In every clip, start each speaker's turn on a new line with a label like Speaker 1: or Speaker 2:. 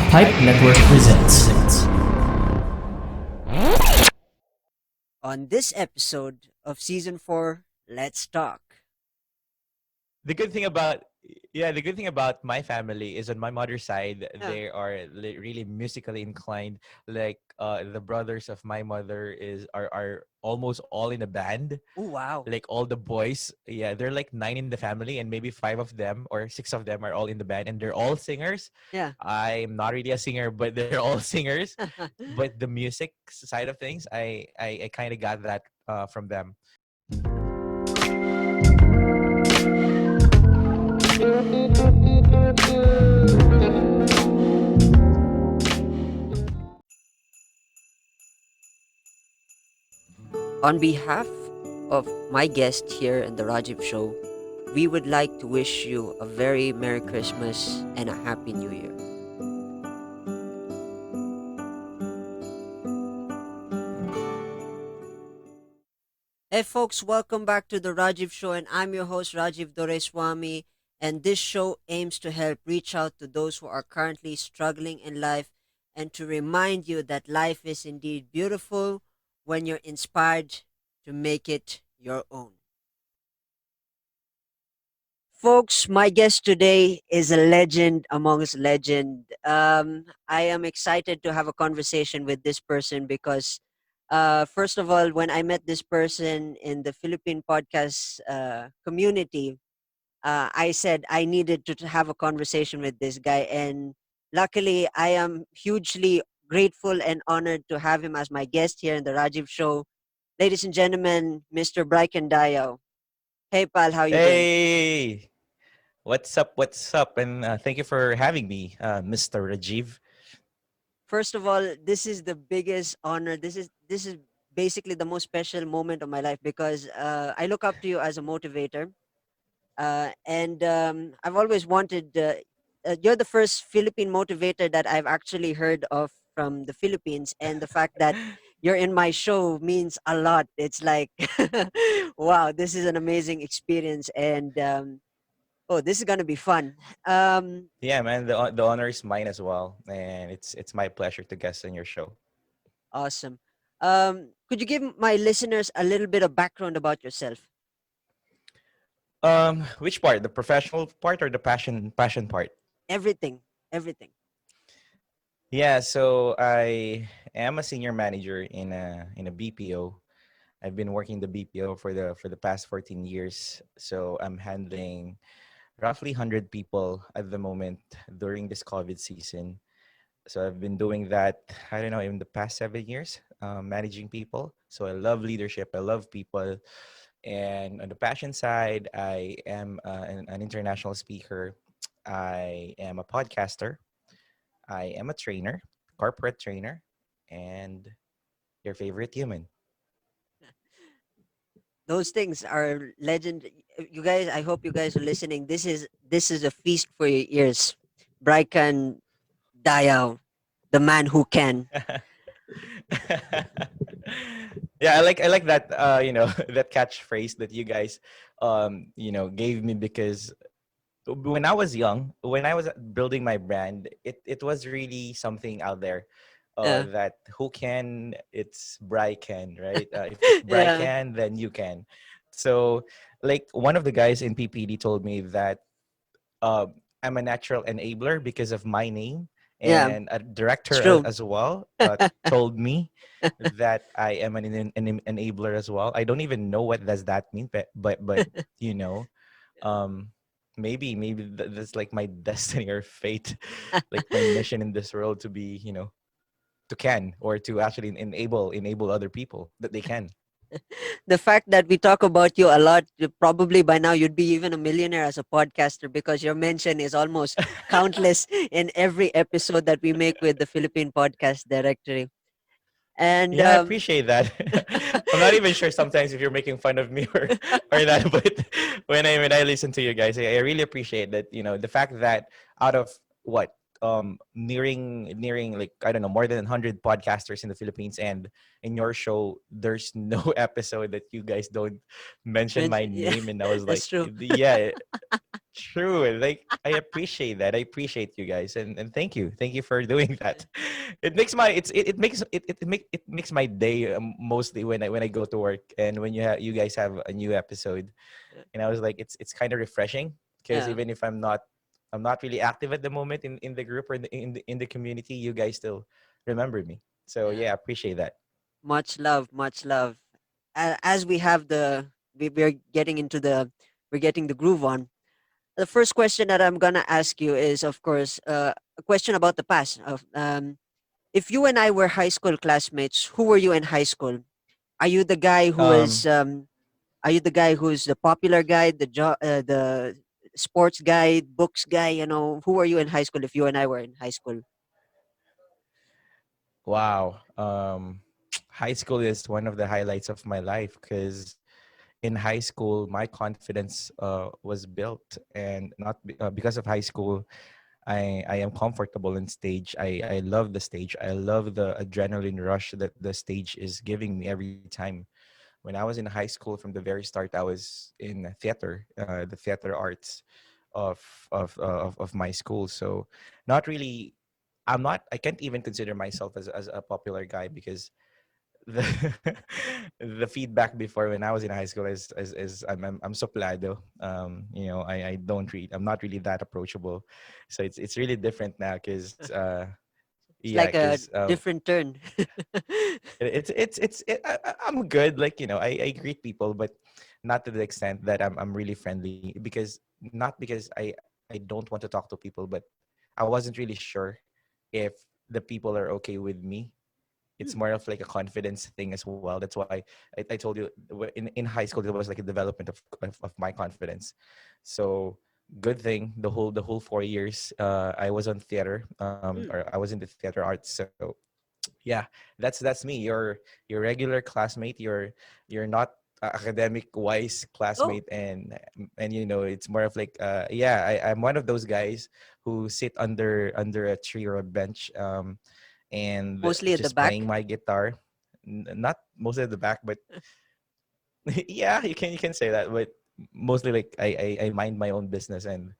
Speaker 1: Pipe Network presents.
Speaker 2: On this episode of season 4, let's talk.
Speaker 3: the good thing about the good thing about my family is on my mother's side
Speaker 2: Yeah.
Speaker 3: they are really musically inclined. Like the brothers of my mother are almost all in a band.
Speaker 2: Oh, wow.
Speaker 3: Like all the boys, yeah, they're like 9 in the family, and maybe 5 of them or 6 of them are all in the band, and they're all singers.
Speaker 2: Yeah.
Speaker 3: I'm not really a singer, but they're all singers. But the music side of things, I kind of got that from them.
Speaker 2: On behalf of my guest here in the Rajiv Show, we would like to wish you a very Merry Christmas and a Happy New Year. Hey folks, welcome back to the Rajiv Show, and I'm your host Rajiv Doreswamy. And this show aims to help reach out to those who are currently struggling in life and to remind you that life is indeed beautiful when you're inspired to make it your own. Folks, my guest today is a legend amongst legend. I am excited to have a conversation with this person because, first of all, when I met this person in the Philippine podcast community, I said I needed to have a conversation with this guy, and luckily, I am hugely grateful and honored to have him as my guest here in the Rajiv Show. Ladies and gentlemen, Mr. Brycan Dayao. Hey, pal, how you doing?
Speaker 3: Hey, what's up? What's up? And thank you for having me, Mr. Rajiv.
Speaker 2: First of all, this is the biggest honor. This is basically the most special moment of my life because I look up to you as a motivator, and I've always wanted. You're the first Philippine motivator that I've actually heard of from the Philippines, and the fact that you're in my show means a lot. It's like, wow, this is an amazing experience, and oh, this is gonna be fun. Um,
Speaker 3: Yeah, man, the honor is mine as well, and it's my pleasure to guest on your show.
Speaker 2: Awesome. Could you give my listeners a little bit of background about yourself?
Speaker 3: Which part? The professional part or the passion part?
Speaker 2: Everything, everything.
Speaker 3: Yeah, so I am a senior manager in a BPO. I've been working the BPO for the past 14 years. So I'm handling roughly 100 people at the moment during this COVID season. So I've been doing that, I don't know, in the past 7 years, managing people. So I love leadership. I love people. And on the passion side, I am an international speaker. I am a podcaster. I am a trainer, corporate trainer, and your favorite human.
Speaker 2: Those things are legend. You guys, I hope you guys are listening. This is a feast for your ears. Brycan Dayao, the man who can.
Speaker 3: Yeah, I like that that catchphrase that you guys gave me, because when I was young, when I was building my brand, it was really something out there.
Speaker 2: Yeah,
Speaker 3: That who can, it's Brycan, right? If Bry
Speaker 2: yeah,
Speaker 3: can, then you can. So, like one of the guys in PPD told me that I'm a natural enabler because of my name,
Speaker 2: yeah.
Speaker 3: and a
Speaker 2: It's
Speaker 3: director
Speaker 2: true.
Speaker 3: as well told me that I am an enabler as well. I don't even know what does that mean, but you know, um, maybe that's like my destiny or fate, like my mission in this world to be, to can, or to actually enable other people that they can.
Speaker 2: The fact that we talk about you a lot, probably by now you'd be even a millionaire as a podcaster because your mention is almost countless in every episode that we make with the Philippine Podcast Directory. And
Speaker 3: Yeah, I appreciate that. I'm not even sure sometimes if you're making fun of me or not, but when I listen to you guys, I really appreciate that. The fact that out of what nearing like I don't know more than 100 podcasters in the Philippines, and in your show there's no episode that you guys don't mention my
Speaker 2: Mention, yeah,
Speaker 3: name, and I was
Speaker 2: that's
Speaker 3: like,
Speaker 2: true.
Speaker 3: yeah, true. And like I appreciate that. I appreciate you guys, and thank you for doing that. It makes my it makes my day, mostly when I go to work and when you guys have a new episode,
Speaker 2: Yeah,
Speaker 3: and I was like, it's kind of refreshing because
Speaker 2: yeah,
Speaker 3: even if I'm not really active at the moment in the group or in the community, you guys still remember me. So
Speaker 2: yeah.
Speaker 3: yeah, I appreciate that.
Speaker 2: Much love, much love. As we have we're getting into we're getting the groove on. The first question that I'm gonna ask you is, of course, a question about the past. If you and I were high school classmates, who were you in high school? Are you the guy who is?
Speaker 3: Um,
Speaker 2: Are you the guy who's the popular guy, the sports guy, books guy? You know, who were you in high school? If you and I were in high school,
Speaker 3: wow. High school is one of the highlights of my life because in high school my confidence was built, and not because of high school. I am comfortable in stage. I love the stage. I love the adrenaline rush that the stage is giving me every time. When I was in high school, from the very start, I was in theater, the theater arts of of my school. So not really. I'm not. I can't even consider myself as a popular guy because the the feedback before when I was in high school is I'm soplado. I don't read. I'm not really that approachable, so it's really different now because
Speaker 2: it's
Speaker 3: yeah,
Speaker 2: like a
Speaker 3: because
Speaker 2: different turn.
Speaker 3: I'm good. Like I greet people, but not to the extent that I'm really friendly, because not because I don't want to talk to people, but I wasn't really sure if the people are okay with me. It's
Speaker 2: Hmm.
Speaker 3: more of like a confidence thing as well. That's why I told you in high school it was like a development of my confidence. So good thing the whole 4 years I was on theater,
Speaker 2: Hmm.
Speaker 3: or I was in the theater arts. So yeah, that's me. Your regular classmate. You're not academic wise
Speaker 2: Oh,
Speaker 3: classmate, and it's more of like yeah, I'm one of those guys who sit under a tree or a bench, and
Speaker 2: mostly at the
Speaker 3: just playing
Speaker 2: back.
Speaker 3: my guitar. Not mostly at the back, but yeah, you can say that. But mostly like I mind my own business and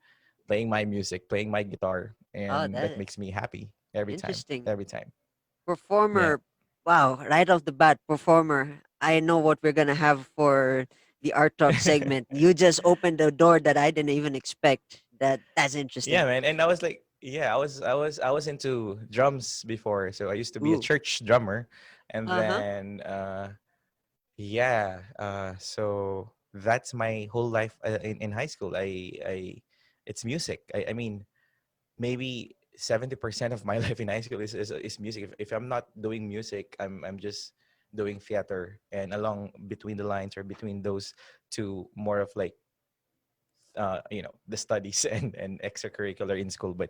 Speaker 3: playing my music, playing my guitar,
Speaker 2: Oh,
Speaker 3: and that
Speaker 2: that
Speaker 3: makes me happy every time.
Speaker 2: interesting.
Speaker 3: Every time. Yeah.
Speaker 2: Performer. Wow, right off the bat, performer. I know what we're gonna have for the art talk segment. You just opened a door that I didn't even expect. That's
Speaker 3: Yeah,
Speaker 2: interesting.
Speaker 3: man. And I was like, yeah, I was into drums before. So I used to be a
Speaker 2: Ooh.
Speaker 3: church drummer. And
Speaker 2: Uh-huh.
Speaker 3: then yeah, so that's my whole life in high school. I It's music. I mean, maybe 70% of my life in high school is music. If I'm not doing music, I'm just doing theater, and along between the lines or between those two, more of like the studies and extracurricular in school. But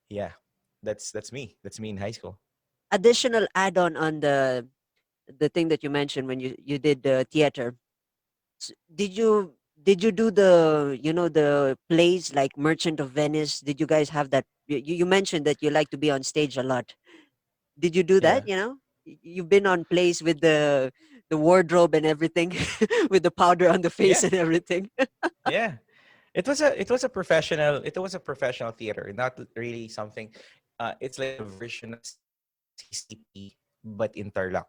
Speaker 3: yeah, that's me. That's me in high school.
Speaker 2: Additional add-on on the thing that you mentioned when you did the theater. Did you do the plays like Merchant of Venice? Did you guys have that? You mentioned that you like to be on stage a lot. Did you do
Speaker 3: Yeah.
Speaker 2: that? You've been on plays with the wardrobe and everything, with the powder on the face
Speaker 3: Yeah.
Speaker 2: and everything.
Speaker 3: Yeah. It was a professional theater, not really something. It's like a version of CCP, but in Tarlac.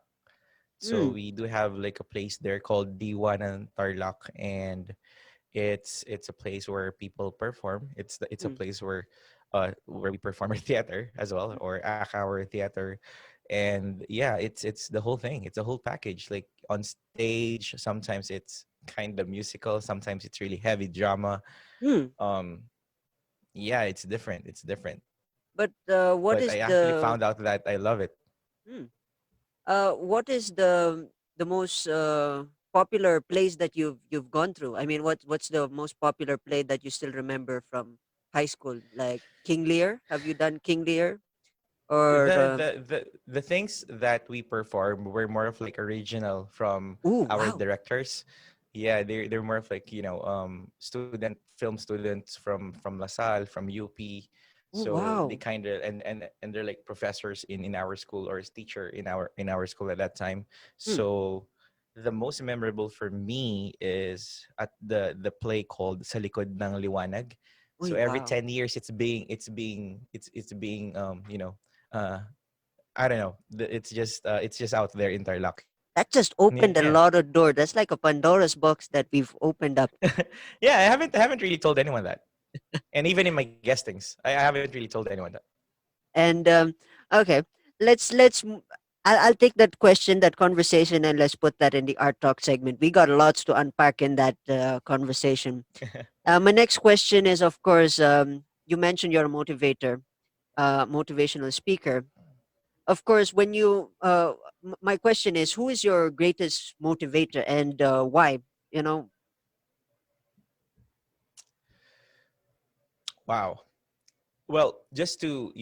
Speaker 3: So
Speaker 2: Mm,
Speaker 3: we do have like a place there called D1 and Tarlac, and it's a place where people perform. It's a
Speaker 2: mm,
Speaker 3: place where we perform our theater as well,
Speaker 2: mm,
Speaker 3: or act our theater. And yeah, it's the whole thing. It's a whole package. Like on stage, sometimes it's kind of musical, sometimes it's really heavy drama.
Speaker 2: mm.
Speaker 3: um yeah, it's different. It's different.
Speaker 2: But what
Speaker 3: But
Speaker 2: is
Speaker 3: I actually
Speaker 2: the
Speaker 3: found out that I love it.
Speaker 2: mm, what is the most popular plays that you've gone through? I mean, what's the most popular play that you still remember from high school? Like King Lear? Have you done King Lear? Or
Speaker 3: The things that we perform were more of like original from
Speaker 2: ooh,
Speaker 3: our
Speaker 2: wow.
Speaker 3: directors. Yeah, they're more of like film students from LaSalle, from UP.
Speaker 2: Oh,
Speaker 3: So they
Speaker 2: wow.
Speaker 3: kind of and they're like professors in our school or as teacher in our school at that time.
Speaker 2: Hmm.
Speaker 3: So the most memorable for me is at the play called Sa Likod ng Liwanag.
Speaker 2: Oh,
Speaker 3: So every
Speaker 2: wow.
Speaker 3: 10 years it's being uh I don't know. It's just out there interlocking.
Speaker 2: That just
Speaker 3: Yeah.
Speaker 2: opened a lot of door. That's like a Pandora's box that we've opened up.
Speaker 3: Yeah, I haven't really told anyone that. And even in my guestings, I haven't really told anyone that.
Speaker 2: And okay, I'll take that question, that conversation, and let's put that in the art talk segment. We got lots to unpack in that conversation. My next question is, of course, you mentioned you're a motivator, motivational speaker. Of course, when you, my question is, who is your greatest motivator and why? You know,
Speaker 3: Wow. Well, just to,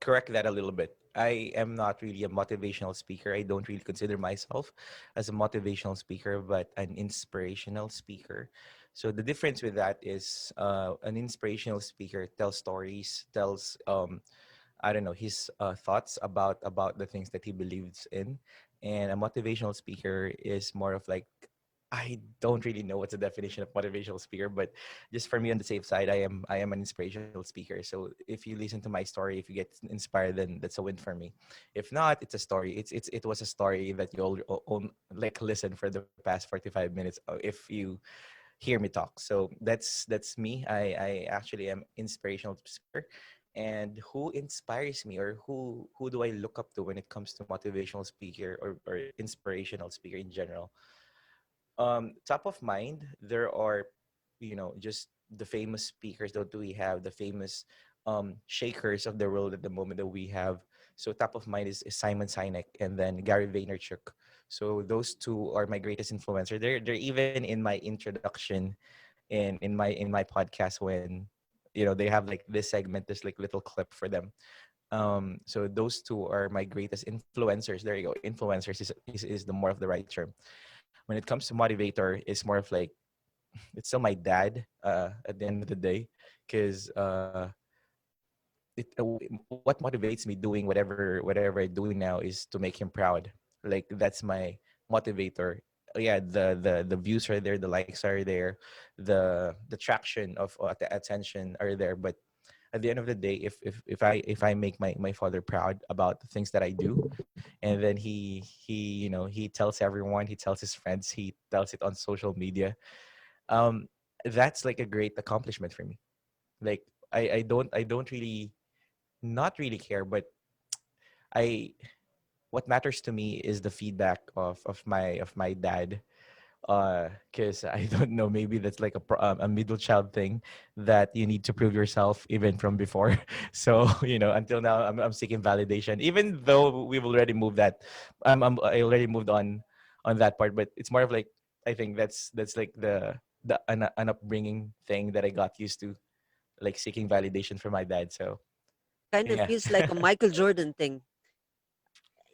Speaker 3: correct that a little bit. I am not really a motivational speaker. I don't really consider myself as a motivational speaker, but an inspirational speaker. So the difference with that is an inspirational speaker tells stories, tells I don't know his thoughts about the things that he believes in, and a motivational speaker is more of like I don't really know what's the definition of motivational speaker, but just for me on the safe side, I am an inspirational speaker. So if you listen to my story, if you get inspired, then that's a win for me. If not, it's a story. It was a story that you'll own, like listen for the past 45 minutes if you hear me talk. So that's me. I actually am inspirational speaker. And who inspires me or who do I look up to when it comes to motivational speaker or inspirational speaker in general? Top of mind, there are, just the famous speakers that we have, the famous shakers of the world at the moment that we have. So top of mind is Simon Sinek and then Gary Vaynerchuk. So those two are my greatest influencer. They're even in my introduction in my podcast when they have like this segment, this like little clip for them. So those two are my greatest influencers. There you go. Influencers is the more of the right term. When it comes to motivator, it's more of like it's still my dad at the end of the day, because what motivates me doing whatever I'm doing now is to make him proud. Like that's my motivator. Yeah, the views are there, the likes are there, the traction of the attention are there, but at the end of the day, if I make my father proud about the things that I do, and then he tells everyone, he tells his friends, he tells it on social media, um that's like a great accomplishment for me. Like I don't really, not really care, but I what matters to me is the feedback of my dad, because I don't know, maybe that's like a middle child thing, that you need to prove yourself even from before. So until now I'm seeking validation, even though we've already moved that. I already moved on that part, but it's more of like, I think that's like an upbringing thing that I got used to, like seeking validation from my dad. So
Speaker 2: kind of
Speaker 3: yeah.
Speaker 2: feels like a Michael Jordan thing.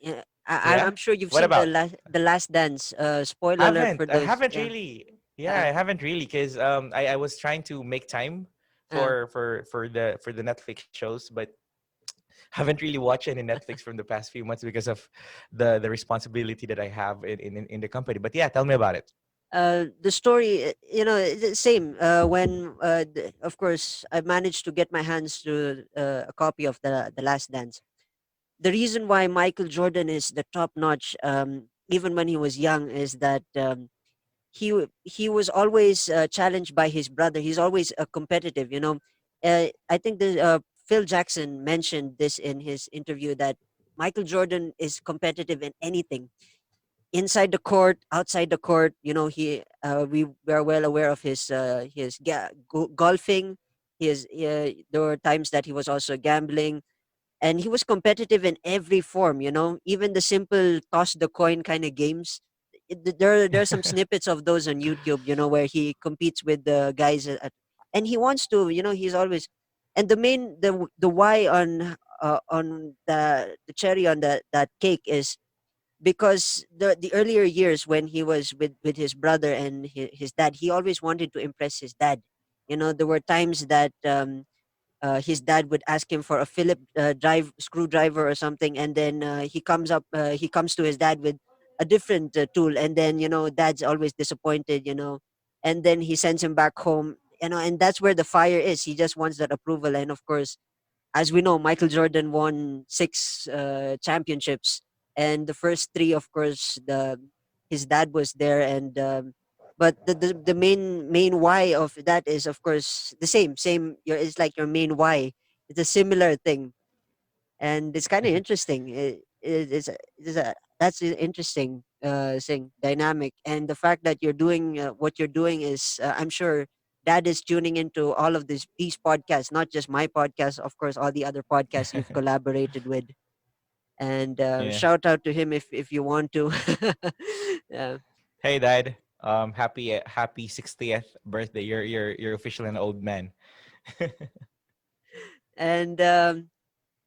Speaker 2: Yeah,
Speaker 3: Yeah,
Speaker 2: I'm sure you've
Speaker 3: what
Speaker 2: seen
Speaker 3: about?
Speaker 2: the Last Dance. Spoiler alert
Speaker 3: Haven't
Speaker 2: for
Speaker 3: I
Speaker 2: those.
Speaker 3: haven't
Speaker 2: Yeah.
Speaker 3: really. Yeah,
Speaker 2: Uh,
Speaker 3: I haven't really, because I was trying to make time
Speaker 2: uh,
Speaker 3: for the Netflix shows, but haven't really watched any Netflix from the past few months because of the responsibility that I have in the company. But yeah, tell me about it.
Speaker 2: the story, it's the same. When, of course, I managed to get my hands to a copy of the Last Dance. The reason why Michael Jordan is the top notch, even when he was young, is that he was always challenged by his brother. He's always competitive. I think Phil Jackson mentioned this in his interview that Michael Jordan is competitive in anything, inside the court, outside the court. We are well aware of his golfing. There were times that he was also gambling, and he was competitive in every form. Even the simple toss the coin kind of games. There are some snippets of those on YouTube, where he competes with the guys and he wants to. He's always, and the why on the cherry on that cake is because the earlier years when he was with his brother and his dad, he always wanted to impress his dad. There were times that his dad would ask him for a Philip drive screwdriver or something, and then he comes to his dad with a different tool, and then dad's always disappointed, and then he sends him back home, and that's where the fire is. He just wants that approval, and of course, as we know, Michael Jordan won six championships, and the first three, of course, the his dad was there, and but the main why of that is, of course, the same. It's like your main why. It's a similar thing, and it's kind of interesting. That's an interesting thing dynamic, and the fact that you're doing what you're doing is, I'm sure dad is tuning into all of these podcasts, not just my podcast, of course, all the other podcasts you've collaborated with, and
Speaker 3: Yeah.
Speaker 2: shout out to him if you want to. Yeah.
Speaker 3: Hey, Dad. Happy 60th birthday. You're officially an old man.
Speaker 2: And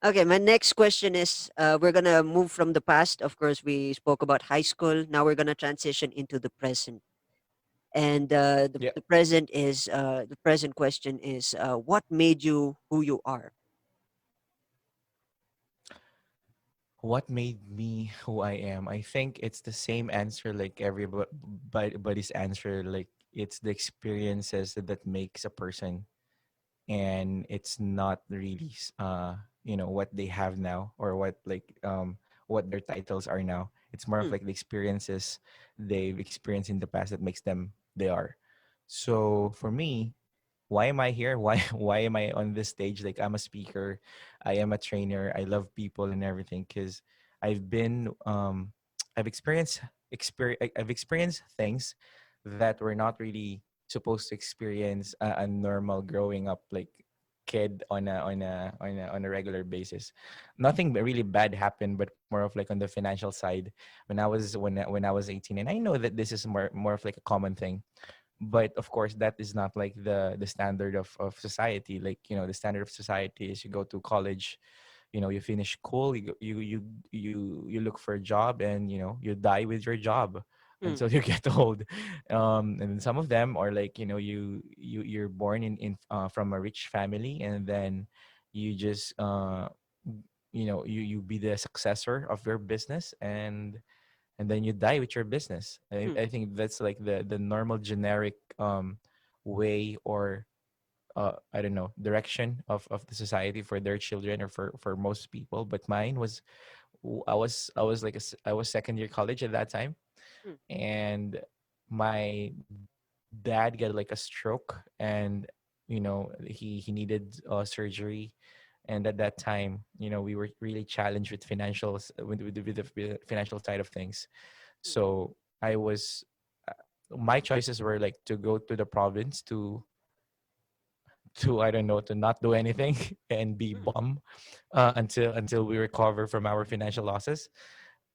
Speaker 2: okay, my next question is, we're gonna move from the past. Of course, we spoke about high school. Now we're gonna transition into the present. And
Speaker 3: Yeah.
Speaker 2: the present question is, what made you who you are?
Speaker 3: What made me who I am? I think it's the same answer like everybody's answer. Like it's the experiences that makes a person, and it's not really what they have now, or what their titles are now. It's more of
Speaker 2: Mm,
Speaker 3: like the experiences they've experienced in the past that makes them they are. So for me, why am I here? Why am I on this stage? Like I'm a speaker, I am a trainer, I love people and everything, because I've been I've experienced things that we're not really supposed to experience a normal growing up like kid on a regular basis. Nothing really bad happened, but more of like on the financial side when I was 18. And I know that this is more of like a common thing, but of course that is not like the standard of society. Like the standard of society is you go to college, you finish school, you look for a job, and you die with your job
Speaker 2: mm,
Speaker 3: until you get old. And some of them are like you're born in from a rich family, and then you just you be the successor of your business, and then you die with your business.
Speaker 2: mm,
Speaker 3: I think that's like the normal generic way, or I don't know, direction of the society for their children, or for most people. But mine was I was second year college at that time,
Speaker 2: mm,
Speaker 3: and my dad got like a stroke, and he needed surgery. And at that time, we were really challenged with financials, with the financial side of things.
Speaker 2: mm,
Speaker 3: So I was my choices were like to go to the province to I don't know, to not do anything and be
Speaker 2: mm,
Speaker 3: bum until we recover from our financial losses,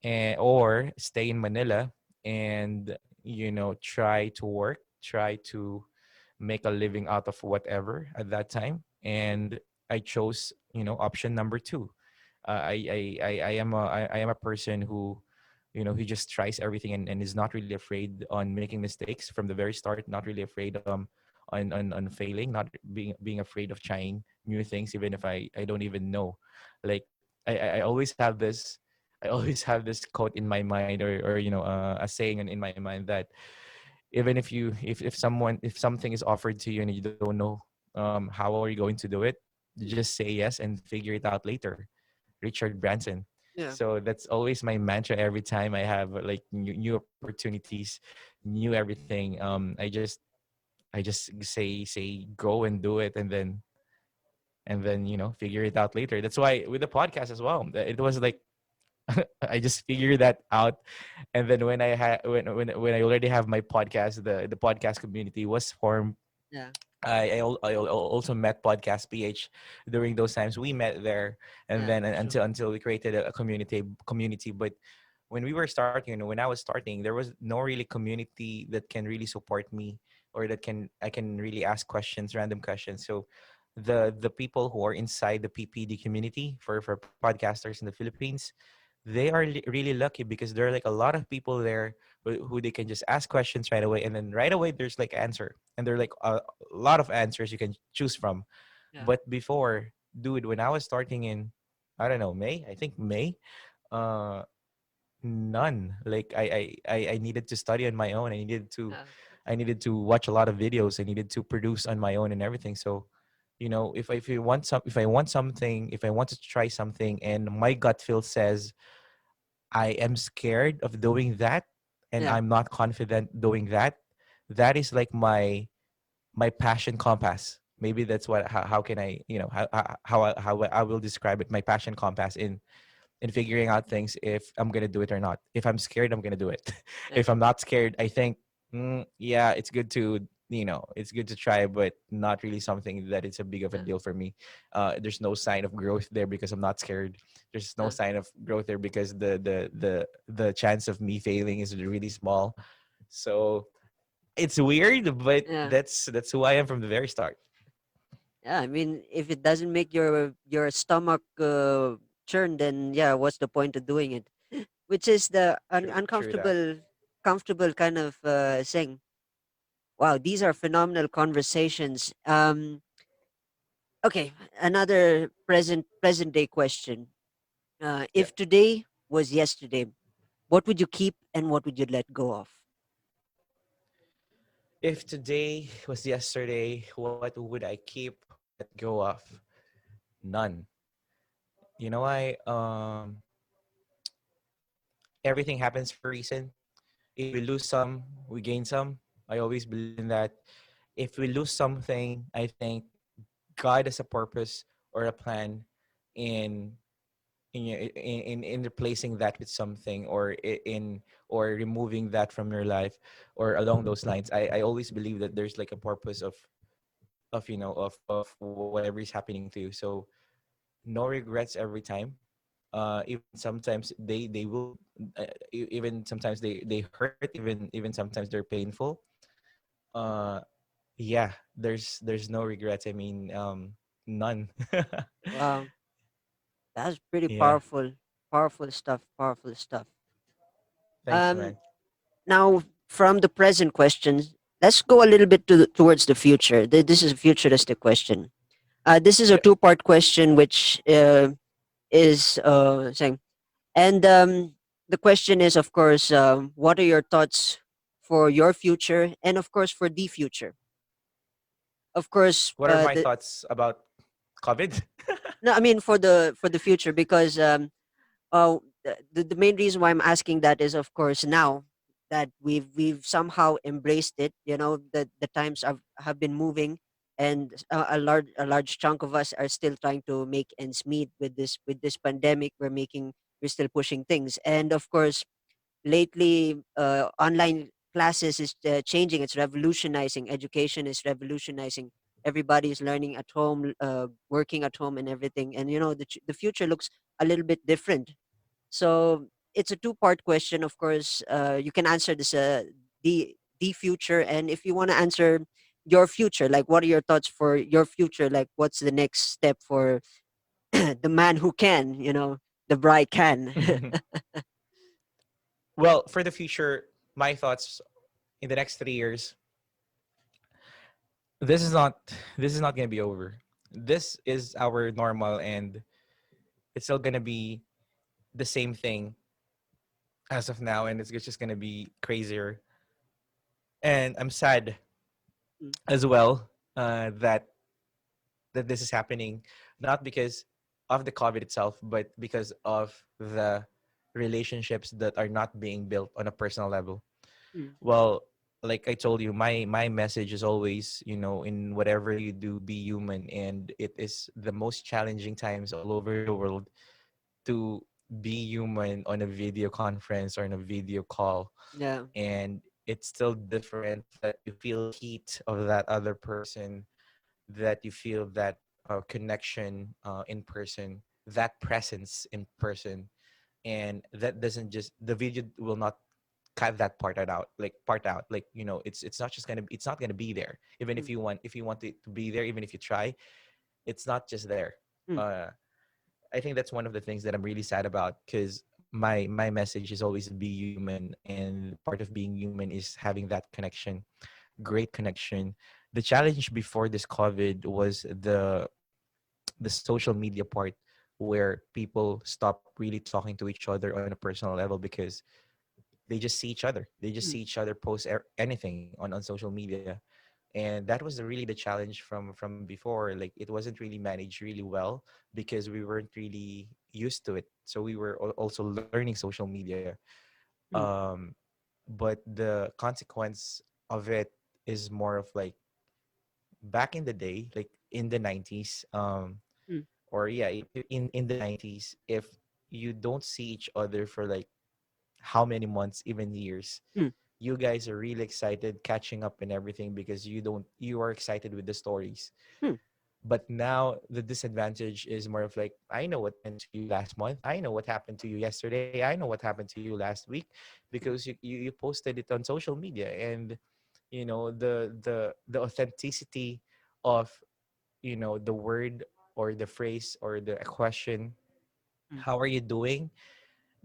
Speaker 3: and or stay in Manila and try to work, try to make a living out of whatever at that time.
Speaker 2: mm,
Speaker 3: And I chose option number two. I am a person who he just tries everything, and is not really afraid on making mistakes from the very start, not really afraid on failing, not being afraid of trying new things, even if I don't even know. Like I always have this, I always have this quote in my mind, or a saying in my mind, that even if something is offered to you and you don't know how are you going to do it,
Speaker 2: mm.
Speaker 3: just say yes and figure it out later. Richard Branson.
Speaker 2: Yeah.
Speaker 3: So that's always my mantra every time I have like new opportunities, new everything. I just say go and do it, and then figure it out later. That's why with the podcast as well, it was like I just figured that out. And then when I already have my podcast, the podcast community was formed.
Speaker 2: Yeah.
Speaker 3: I also met Podcast PH during those times. We met there, and
Speaker 2: Yeah.
Speaker 3: then
Speaker 2: True.
Speaker 3: until we created a community. But when we were starting, when I was starting, there was no really community that can really support me, or that can I can really ask questions, random questions. So the people who are inside the PPD community for podcasters in the Philippines, they are really lucky, because there are like a lot of people there who they can just ask questions right away, and then right away there's like answer, and there are like a lot of answers you can choose from.
Speaker 2: Yeah.
Speaker 3: But before, dude, when I was starting in, I don't know, May, I think May, uh, none. Like I needed to study on my own.
Speaker 2: Yeah.
Speaker 3: I needed to watch a lot of videos. I needed to produce on my own and everything. So, if you want some, if I want something, if I want to try something, and my gut feel says I am scared of doing that, and
Speaker 2: Yeah.
Speaker 3: I'm not confident doing that, that is like my passion compass. Maybe that's what how can I how I will describe it. My passion compass in figuring out things if I'm gonna do it or not. If I'm scared, I'm gonna do it.
Speaker 2: Yeah.
Speaker 3: If I'm not scared, I think, yeah, it's good to it's good to try, but not really something that it's a big of a
Speaker 2: Yeah.
Speaker 3: deal for me. There's no sign of growth there because I'm not scared. There's no
Speaker 2: Yeah.
Speaker 3: sign of growth there because the chance of me failing is really small. So it's weird, but
Speaker 2: Yeah.
Speaker 3: that's who I am from the very start.
Speaker 2: Yeah, I mean, if it doesn't make your stomach churn, then yeah, what's the point of doing it? Which is the
Speaker 3: True that.
Speaker 2: uncomfortable, comfortable kind of thing. Wow, these are phenomenal conversations. Okay, another present day question.
Speaker 3: Yep.
Speaker 2: If today was yesterday, what would you keep and what would you let go of?
Speaker 3: If today was yesterday, what would I keep or let go of? None. You know, everything happens for a reason. If we lose some, we gain some. I always believe in that. If we lose something, I think God has a purpose or a plan in in replacing that with something, or or removing that from your life, or along those lines. I always believe that there's like a purpose of whatever is happening to you. So no regrets every time. Even sometimes they will even sometimes they hurt, even sometimes they're painful. uh yeah, there's no regrets. I mean, none.
Speaker 2: Wow, that's pretty
Speaker 3: Yeah.
Speaker 2: powerful, powerful stuff, powerful stuff.
Speaker 3: Thanks,
Speaker 2: Um,
Speaker 3: man.
Speaker 2: Now, from the present questions, let's go a little bit towards the future. This is a futuristic question. This is a
Speaker 3: Yep.
Speaker 2: two-part question, which is saying, and the question is, of course, what are your thoughts for your future, and of course for the future? Of course,
Speaker 3: What are my
Speaker 2: the
Speaker 3: thoughts about COVID?
Speaker 2: no, I mean for the future because the main reason why I'm asking that is, of course, now that we've somehow embraced it. You know, the times have been moving, and a large chunk of us are still trying to make ends meet with this pandemic. We're still pushing things, and of course, lately, online classes is changing. It's revolutionizing. Education is revolutionizing. Everybody is learning at home, working at home, and everything. And the future looks a little bit different, so it's a two-part question. Of course, you can answer this the future, and if you want to answer your future, like what are your thoughts for your future? Like what's the next step for the man who can, the bride can.
Speaker 3: Well, for the future, my thoughts in the next 3 years, this is not this is not gonna be over. This is our normal, and it's still gonna be the same thing as of now, and it's just gonna be crazier. And I'm sad
Speaker 2: Mm,
Speaker 3: as well, that this is happening, not because of the COVID itself, but because of the relationships that are not being built on a personal level.
Speaker 2: mm,
Speaker 3: Well, like I told you, my message is always, in whatever you do, be human, and it is the most challenging times all over the world to be human on a video conference or on a video call,
Speaker 2: yeah.
Speaker 3: and it's still different that you feel the heat of that other person, that you feel that connection in person, that presence in person, and that doesn't just the video will not cut that part out, like, it's not just gonna it's not gonna be there, even
Speaker 2: Mm,
Speaker 3: if you want it to be there, even if you try, it's not just there.
Speaker 2: mm,
Speaker 3: uh I think that's one of the things that I'm really sad about, because my message is always be human, and part of being human is having that connection, great connection. The challenge before this COVID was the social media part where people stop really talking to each other on a personal level because they just see each other. They just
Speaker 2: mm,
Speaker 3: see each other post anything on social media, and that was really the challenge from before. Like it wasn't really managed really well because we weren't really used to it. So we were also learning social media.
Speaker 2: mm,
Speaker 3: Um, but the consequence of it is more of like back in the day, like in the 90s,
Speaker 2: mm,
Speaker 3: or yeah, in the 90s, if you don't see each other for like how many months, even years,
Speaker 2: mm,
Speaker 3: you guys are really excited catching up and everything because you are excited with the stories.
Speaker 2: mm,
Speaker 3: But now the disadvantage is more of like, I know what happened to you last month, I know what happened to you yesterday, I know what happened to you last week, because you posted it on social media. And the authenticity of the word or the phrase or the question,
Speaker 2: mm,
Speaker 3: how are you doing,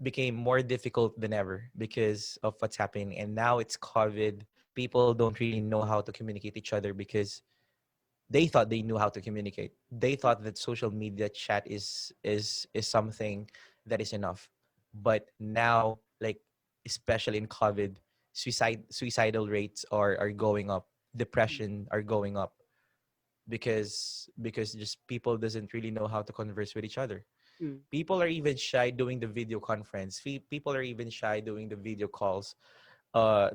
Speaker 3: became more difficult than ever because of what's happening. And now it's COVID. People don't really know how to communicate each other because they thought they knew how to communicate. They thought that social media chat is something that is enough. But now, like especially in COVID, suicidal rates are going up,
Speaker 2: mm,
Speaker 3: depression are going up because just people doesn't really know how to converse with each other.
Speaker 2: mm,
Speaker 3: People are even shy doing the video conference. People are even shy doing the video calls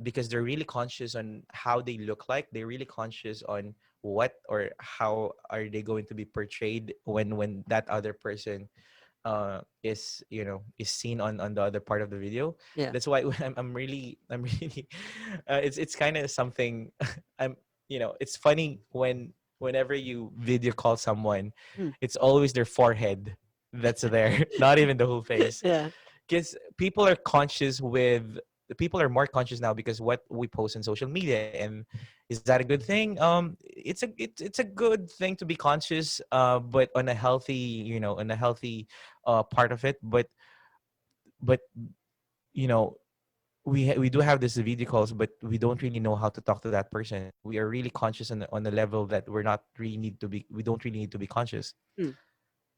Speaker 3: because they're really conscious on how they look like. They're really conscious on what or how are they going to be portrayed when that other person is seen on the other part of the video.
Speaker 2: yeah.
Speaker 3: That's why when I'm really it's kind of something. I'm it's funny whenever you video call someone,
Speaker 2: Mm,
Speaker 3: it's always their forehead that's there, not even the whole face,
Speaker 2: yeah.
Speaker 3: because people are more conscious now because what we post on social media. And is that a good thing? It's a good thing to be conscious, but on a healthy part of it. But you know we do have this video calls, but we don't really know how to talk to that person. We are really conscious on the level that we don't really need to be conscious.
Speaker 2: Mm,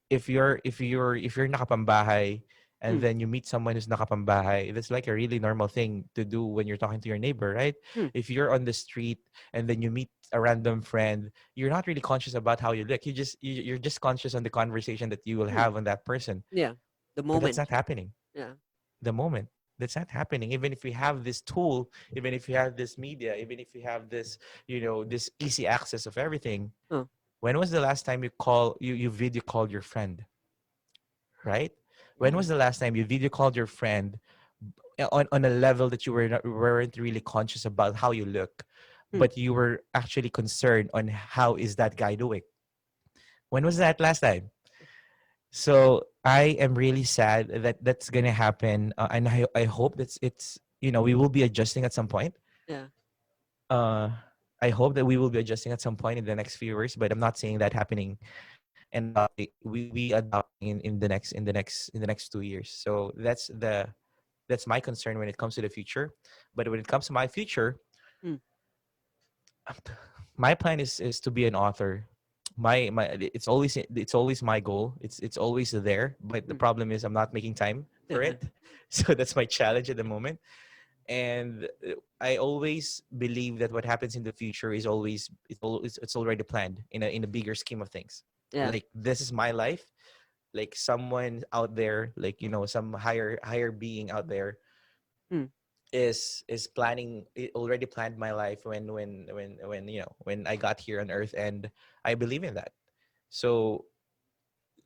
Speaker 3: If you're nakapambahay and
Speaker 2: mm,
Speaker 3: then you meet someone who's nakapambahay, that's like a really normal thing to do when you're talking to your neighbor, right?
Speaker 2: mm,
Speaker 3: If you're on the street and then you meet a random friend, you're not really conscious about how you look. You're just conscious on the conversation that you will
Speaker 2: mm,
Speaker 3: have on that person.
Speaker 2: yeah. The
Speaker 3: But that's
Speaker 2: moment.
Speaker 3: not happening.
Speaker 2: Yeah.
Speaker 3: The moment, that's not happening. Even if we have this tool, even if we have this media, even if we have this easy access of everything,
Speaker 2: Oh.
Speaker 3: when was the last time you video called your friend, right? When was
Speaker 2: Mm,
Speaker 3: the last time you video called your friend on a level that you weren't really conscious about how you look,
Speaker 2: mm,
Speaker 3: but you were actually concerned on how is that guy doing? When was that last time? So I am really sad that that's gonna happen, and I hope it's we will be adjusting at some point.
Speaker 2: yeah.
Speaker 3: Uh, I hope that we will be adjusting at some point in the next few years, but I'm not seeing that happening and we adopting in the next 2 years. So that's my concern when it comes to the future. But when it comes to my future,
Speaker 2: Mm,
Speaker 3: my plan is to be an author. My it's always my goal. It's always there. But the
Speaker 2: mm,
Speaker 3: problem is I'm not making time for
Speaker 2: yeah.
Speaker 3: it. So that's my challenge at the moment. And I always believe that what happens in the future is always it's already planned in a bigger scheme of things.
Speaker 2: Yeah.
Speaker 3: Like this is my life. Like someone out there, like some higher being out there
Speaker 2: Mm,
Speaker 3: is planning it already planned my life when I got here on earth, and I believe in that. So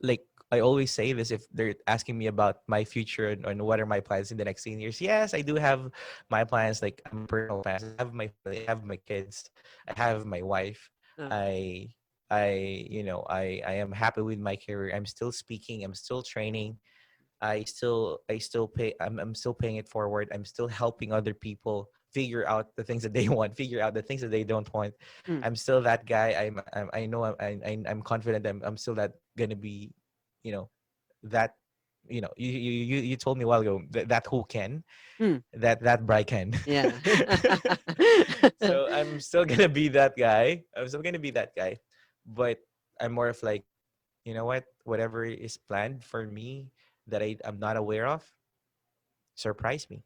Speaker 3: like I always say this if they're asking me about my future and what are my plans in the next 10 years. Yes, I do have my plans, like my personal plans. I have my family, I have my kids, I have my wife.
Speaker 2: uh,
Speaker 3: I I am happy with my career. I'm still speaking, I'm still training. I'm still paying it forward. I'm still helping other people figure out the things that they want, figure out the things that they don't want.
Speaker 2: mm,
Speaker 3: I'm still that guy. I know I'm confident. I'm still that gonna be, you know, that you told me a while ago that who can
Speaker 2: mm,
Speaker 3: that Brycan.
Speaker 2: yeah.
Speaker 3: So I'm still gonna be that guy. I'm still gonna be that guy, but I'm more of like you know what? Whatever is planned for me that I'm not aware of, surprise me.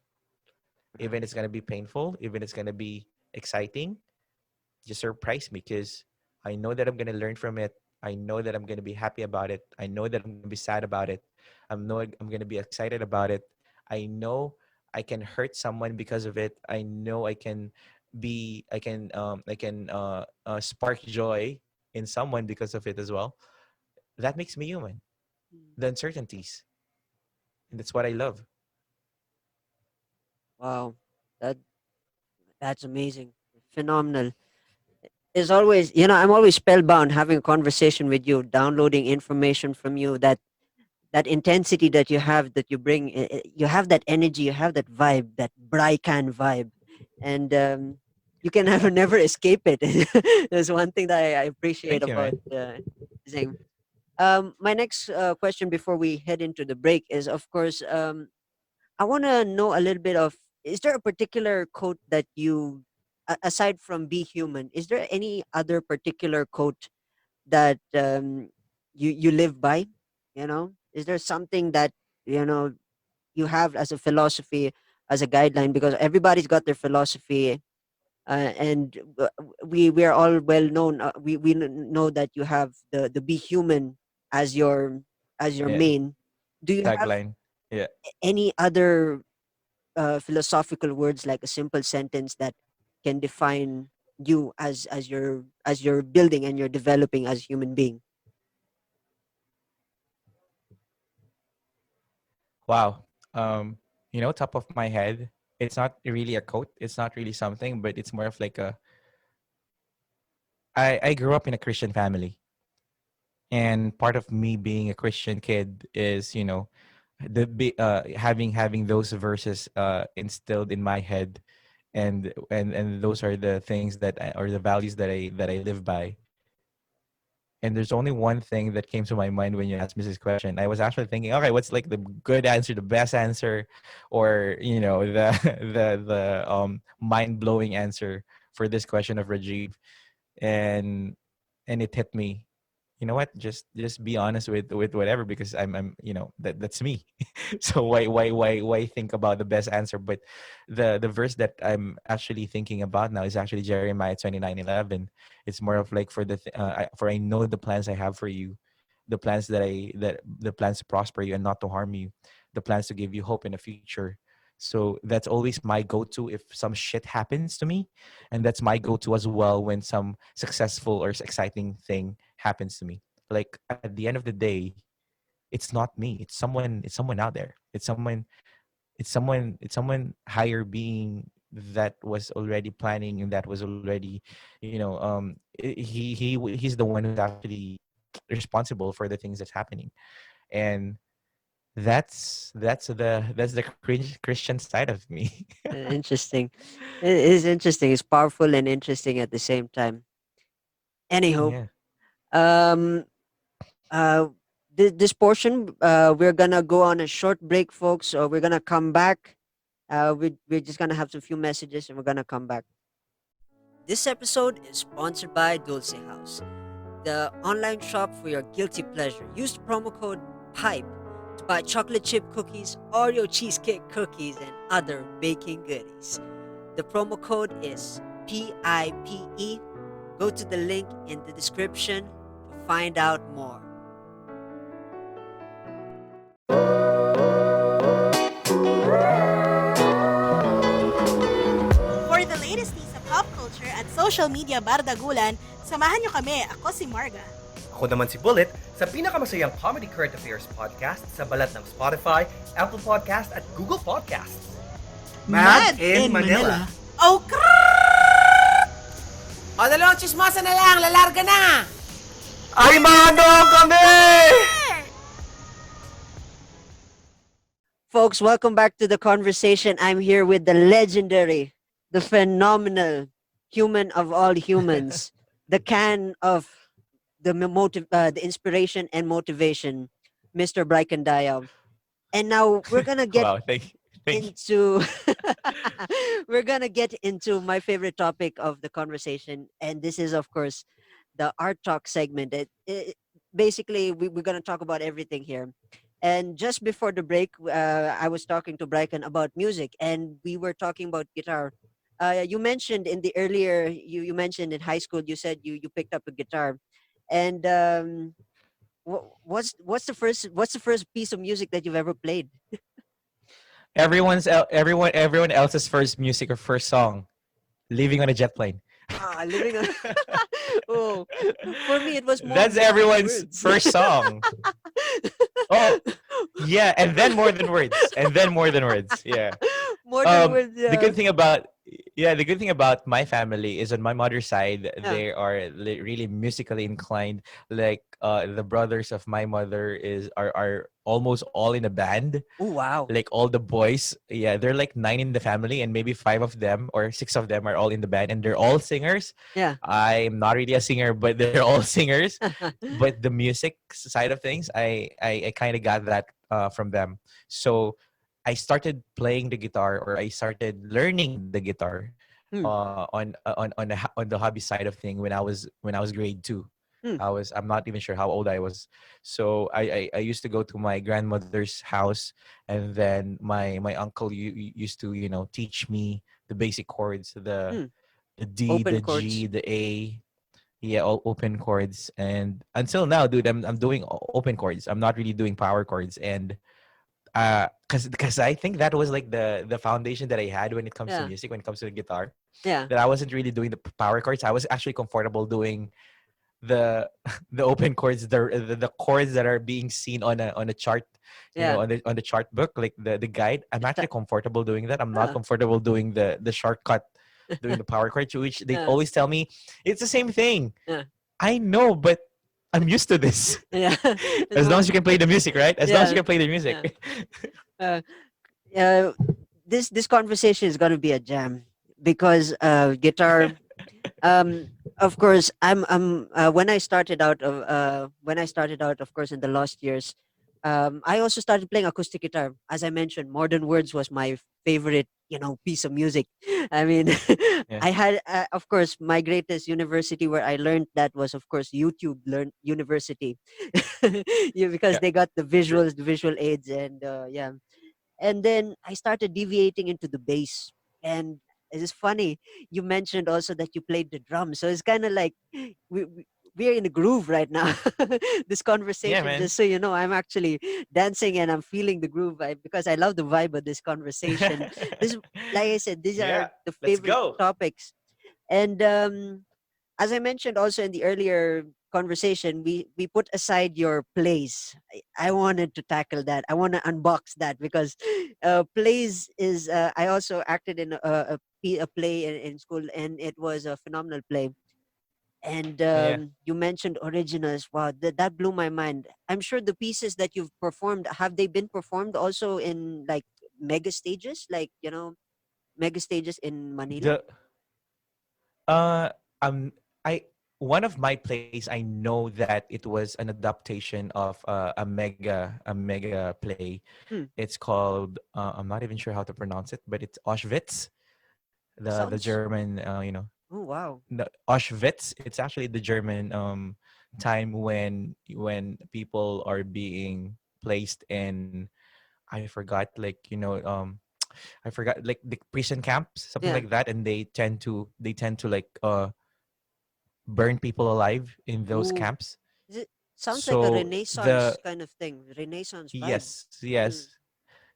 Speaker 3: Even it's gonna be painful, even it's gonna be exciting, just surprise me because I know that I'm gonna learn from it. I know that I'm gonna be happy about it. I know that I'm gonna be sad about it. I'm gonna be excited about it. I know I can hurt someone because of it. I know I can spark joy in someone because of it as well. That makes me human.
Speaker 2: Mm.
Speaker 3: The uncertainties, and that's what I love.
Speaker 2: Wow, that that's amazing, phenomenal. Is always, I'm always spellbound having a conversation with you, downloading information from you. That intensity that you have, that you bring, you have that energy, you have that vibe, that Brycan vibe, and you can never never escape it. There's one thing that I appreciate
Speaker 3: Thank you,
Speaker 2: about
Speaker 3: man.
Speaker 2: Zing. My next question before we head into the break is, of course, I want to know a little bit of, is there a particular quote that you, aside from "be human," is there any other particular quote that you live by? Is there something that you know you have as a philosophy, as a guideline? Because everybody's got their philosophy, and we are all well known. We know that you have the "be human" as your
Speaker 3: Yeah,
Speaker 2: main. Do you have
Speaker 3: tagline. Yeah.
Speaker 2: any other philosophical words, like a simple sentence that can define you as you're building and you're developing as a human being?
Speaker 3: Wow. Top of my head, it's not really a quote. It's not really something, but it's more of like a. I grew up in a Christian family, and part of me being a Christian kid is having those verses instilled in my head, and those are the things or the values that I live by. And there's only one thing that came to my mind when you asked me this question. I was actually thinking, okay, what's like the good answer, the best answer, or the the mind blowing answer for this question of Rajiv, and it hit me. You know what? Just be honest with whatever, because I'm that's me. So why think about the best answer? But the verse that I'm actually thinking about now is actually Jeremiah 29:11. It's more of like for I know the plans I have for you, the plans to prosper you and not to harm you, the plans to give you hope in the future. So that's always my go-to if some shit happens to me, and that's my go-to as well when some successful or exciting thing happens to me. Like at the end of the day, it's not me. It's someone out there. It's someone higher being that was already planning, and that was already, he's the one who's actually responsible for the things that's happening. And that's the Christian side of me.
Speaker 2: Interesting. It is interesting. It's powerful and interesting at the same time. Anyhow,
Speaker 3: Yeah.
Speaker 2: um, uh, this portion, we're gonna go on a short break, folks. So we're gonna come back. We're just gonna have some few messages, and we're gonna come back. This episode is sponsored by Dulce House, the online shop for your guilty pleasure. Use the promo code PIPE to buy chocolate chip cookies, Oreo cheesecake cookies, and other baking goodies. The promo code is PIPE. Go to the link in the description to find out more.
Speaker 4: For the latest news sa pop culture at social media bardagulan, samahan nyo kami. Ako si Marga.
Speaker 5: Ako naman si Bullet sa pinakamasayang comedy current affairs podcast sa balat ng Spotify, Apple Podcast at Google Podcasts. Mad in Manila.
Speaker 4: Oh,
Speaker 6: O, dalawang chismosa na lang, lalarga na!
Speaker 5: Ay, manong kami!
Speaker 2: Folks, welcome back to the conversation. I'm here with the legendary, the phenomenal human of all humans, the can of the inspiration and motivation, Mr. Brycan Dayao. And now we're gonna get
Speaker 3: Wow. Thank you.
Speaker 2: into we're gonna get into my favorite topic of the conversation, and this is, of course, the art talk segment. basically we're gonna talk about everything here. And just before the break, I was talking to Brycan about music, and we were talking about guitar. You mentioned in the earlier, you mentioned in high school, you said you picked up a guitar, and what's the first piece of music that you've ever played?
Speaker 3: Everyone else's first music or first song, "Living on a Jet Plane."
Speaker 2: Ah, living on. Oh, for me it was
Speaker 3: That's
Speaker 2: more than
Speaker 3: everyone's
Speaker 2: words.
Speaker 3: first song. Oh, yeah, and then more than words, and then more than words. Yeah.
Speaker 2: More than words.
Speaker 3: The
Speaker 2: Yeah.
Speaker 3: good thing about the good thing about my family is on my mother's side
Speaker 2: Yeah.
Speaker 3: they are really musically inclined. Like the brothers of my mother are almost all in a band.
Speaker 2: Oh wow.
Speaker 3: Like all the boys, yeah, they're like nine in the family, and maybe five of them or six of them are all in the band, and they're all singers.
Speaker 2: Yeah.
Speaker 3: I'm not really a singer, but they're all singers. But the music side of things, I kind of got that from them. So I started playing the guitar, or I started learning the guitar
Speaker 2: Hmm.
Speaker 3: on the hobby side of thing when I was grade two.
Speaker 2: Hmm.
Speaker 3: I'm not even sure how old I was. So I used to go to my grandmother's house, and then my uncle used to teach me the basic chords,
Speaker 2: Hmm.
Speaker 3: the D,
Speaker 2: Open
Speaker 3: the
Speaker 2: chords.
Speaker 3: G, the A. Yeah, all open chords. And until now, dude, I'm doing open chords. I'm not really doing power chords. And because I think that was like the foundation that I had when it comes to
Speaker 2: Yeah.
Speaker 3: music, when it comes to the guitar,
Speaker 2: Yeah.
Speaker 3: that I wasn't really doing the power chords. I was actually comfortable doing the the open chords, the chords that are being seen on a chart,
Speaker 2: Yeah.
Speaker 3: on the chart book, like the guide. I'm
Speaker 2: Sta-
Speaker 3: actually comfortable doing that. I'm not
Speaker 2: yeah.
Speaker 3: comfortable doing the shortcut, doing the power chords, which they
Speaker 2: Yeah.
Speaker 3: always tell me it's the same thing.
Speaker 2: Yeah.
Speaker 3: I know, but I'm used to this.
Speaker 2: Yeah. It's
Speaker 3: As long
Speaker 2: more.
Speaker 3: as you can play the music, right? As long as you
Speaker 2: Yeah.
Speaker 3: can play the
Speaker 2: Yeah.
Speaker 3: music.
Speaker 2: Uh, uh, this conversation is gonna be a jam because guitar. Um, of course, I'm when I started out, of course, in the last years, I also started playing acoustic guitar. As I mentioned, Modern Words was my favorite, piece of music. I mean,
Speaker 3: Yeah.
Speaker 2: I had, of course, my greatest university where I learned that was, of course, YouTube Learn University, yeah, because
Speaker 3: Yeah.
Speaker 2: they got the
Speaker 3: True.
Speaker 2: visuals, the visual aids, and yeah. And then I started deviating into the bass. And it's funny, you mentioned also that you played the drums. So it's kind of like we're in a groove right now. This
Speaker 3: Yeah,
Speaker 2: conversation,
Speaker 3: man.
Speaker 2: just so you know, I'm actually dancing and I'm feeling the groove because I love the vibe of this conversation. This, like I said, these are
Speaker 3: Yeah.
Speaker 2: the
Speaker 3: Let's
Speaker 2: favorite
Speaker 3: go.
Speaker 2: topics. And as I mentioned also in the earlier conversation, we put aside your plays. I wanted to tackle that. I want to unbox that because plays is. I also acted in a play in school, and it was a phenomenal play. And
Speaker 3: Yeah.
Speaker 2: you mentioned originals. Wow, that blew my mind. I'm sure the pieces that you've performed, have they been performed also in like mega stages, like mega stages in Manila?
Speaker 3: The uh um I one of my plays, I know that it was an adaptation of a mega play.
Speaker 2: Hmm.
Speaker 3: It's called I'm not even sure how to pronounce it, but it's Auschwitz, the
Speaker 2: Sounds.
Speaker 3: German,
Speaker 2: Oh wow.
Speaker 3: the Auschwitz. It's actually the German time when people are being placed in, I forgot, like I forgot, like the prison camps, something
Speaker 2: Yeah.
Speaker 3: like that, and they tend to like burn people alive in those
Speaker 2: Ooh.
Speaker 3: camps.
Speaker 2: Is it sounds like a
Speaker 3: So
Speaker 2: Renaissance
Speaker 3: the
Speaker 2: kind of thing. Renaissance vibe.
Speaker 3: yes,
Speaker 2: Mm.
Speaker 3: yes,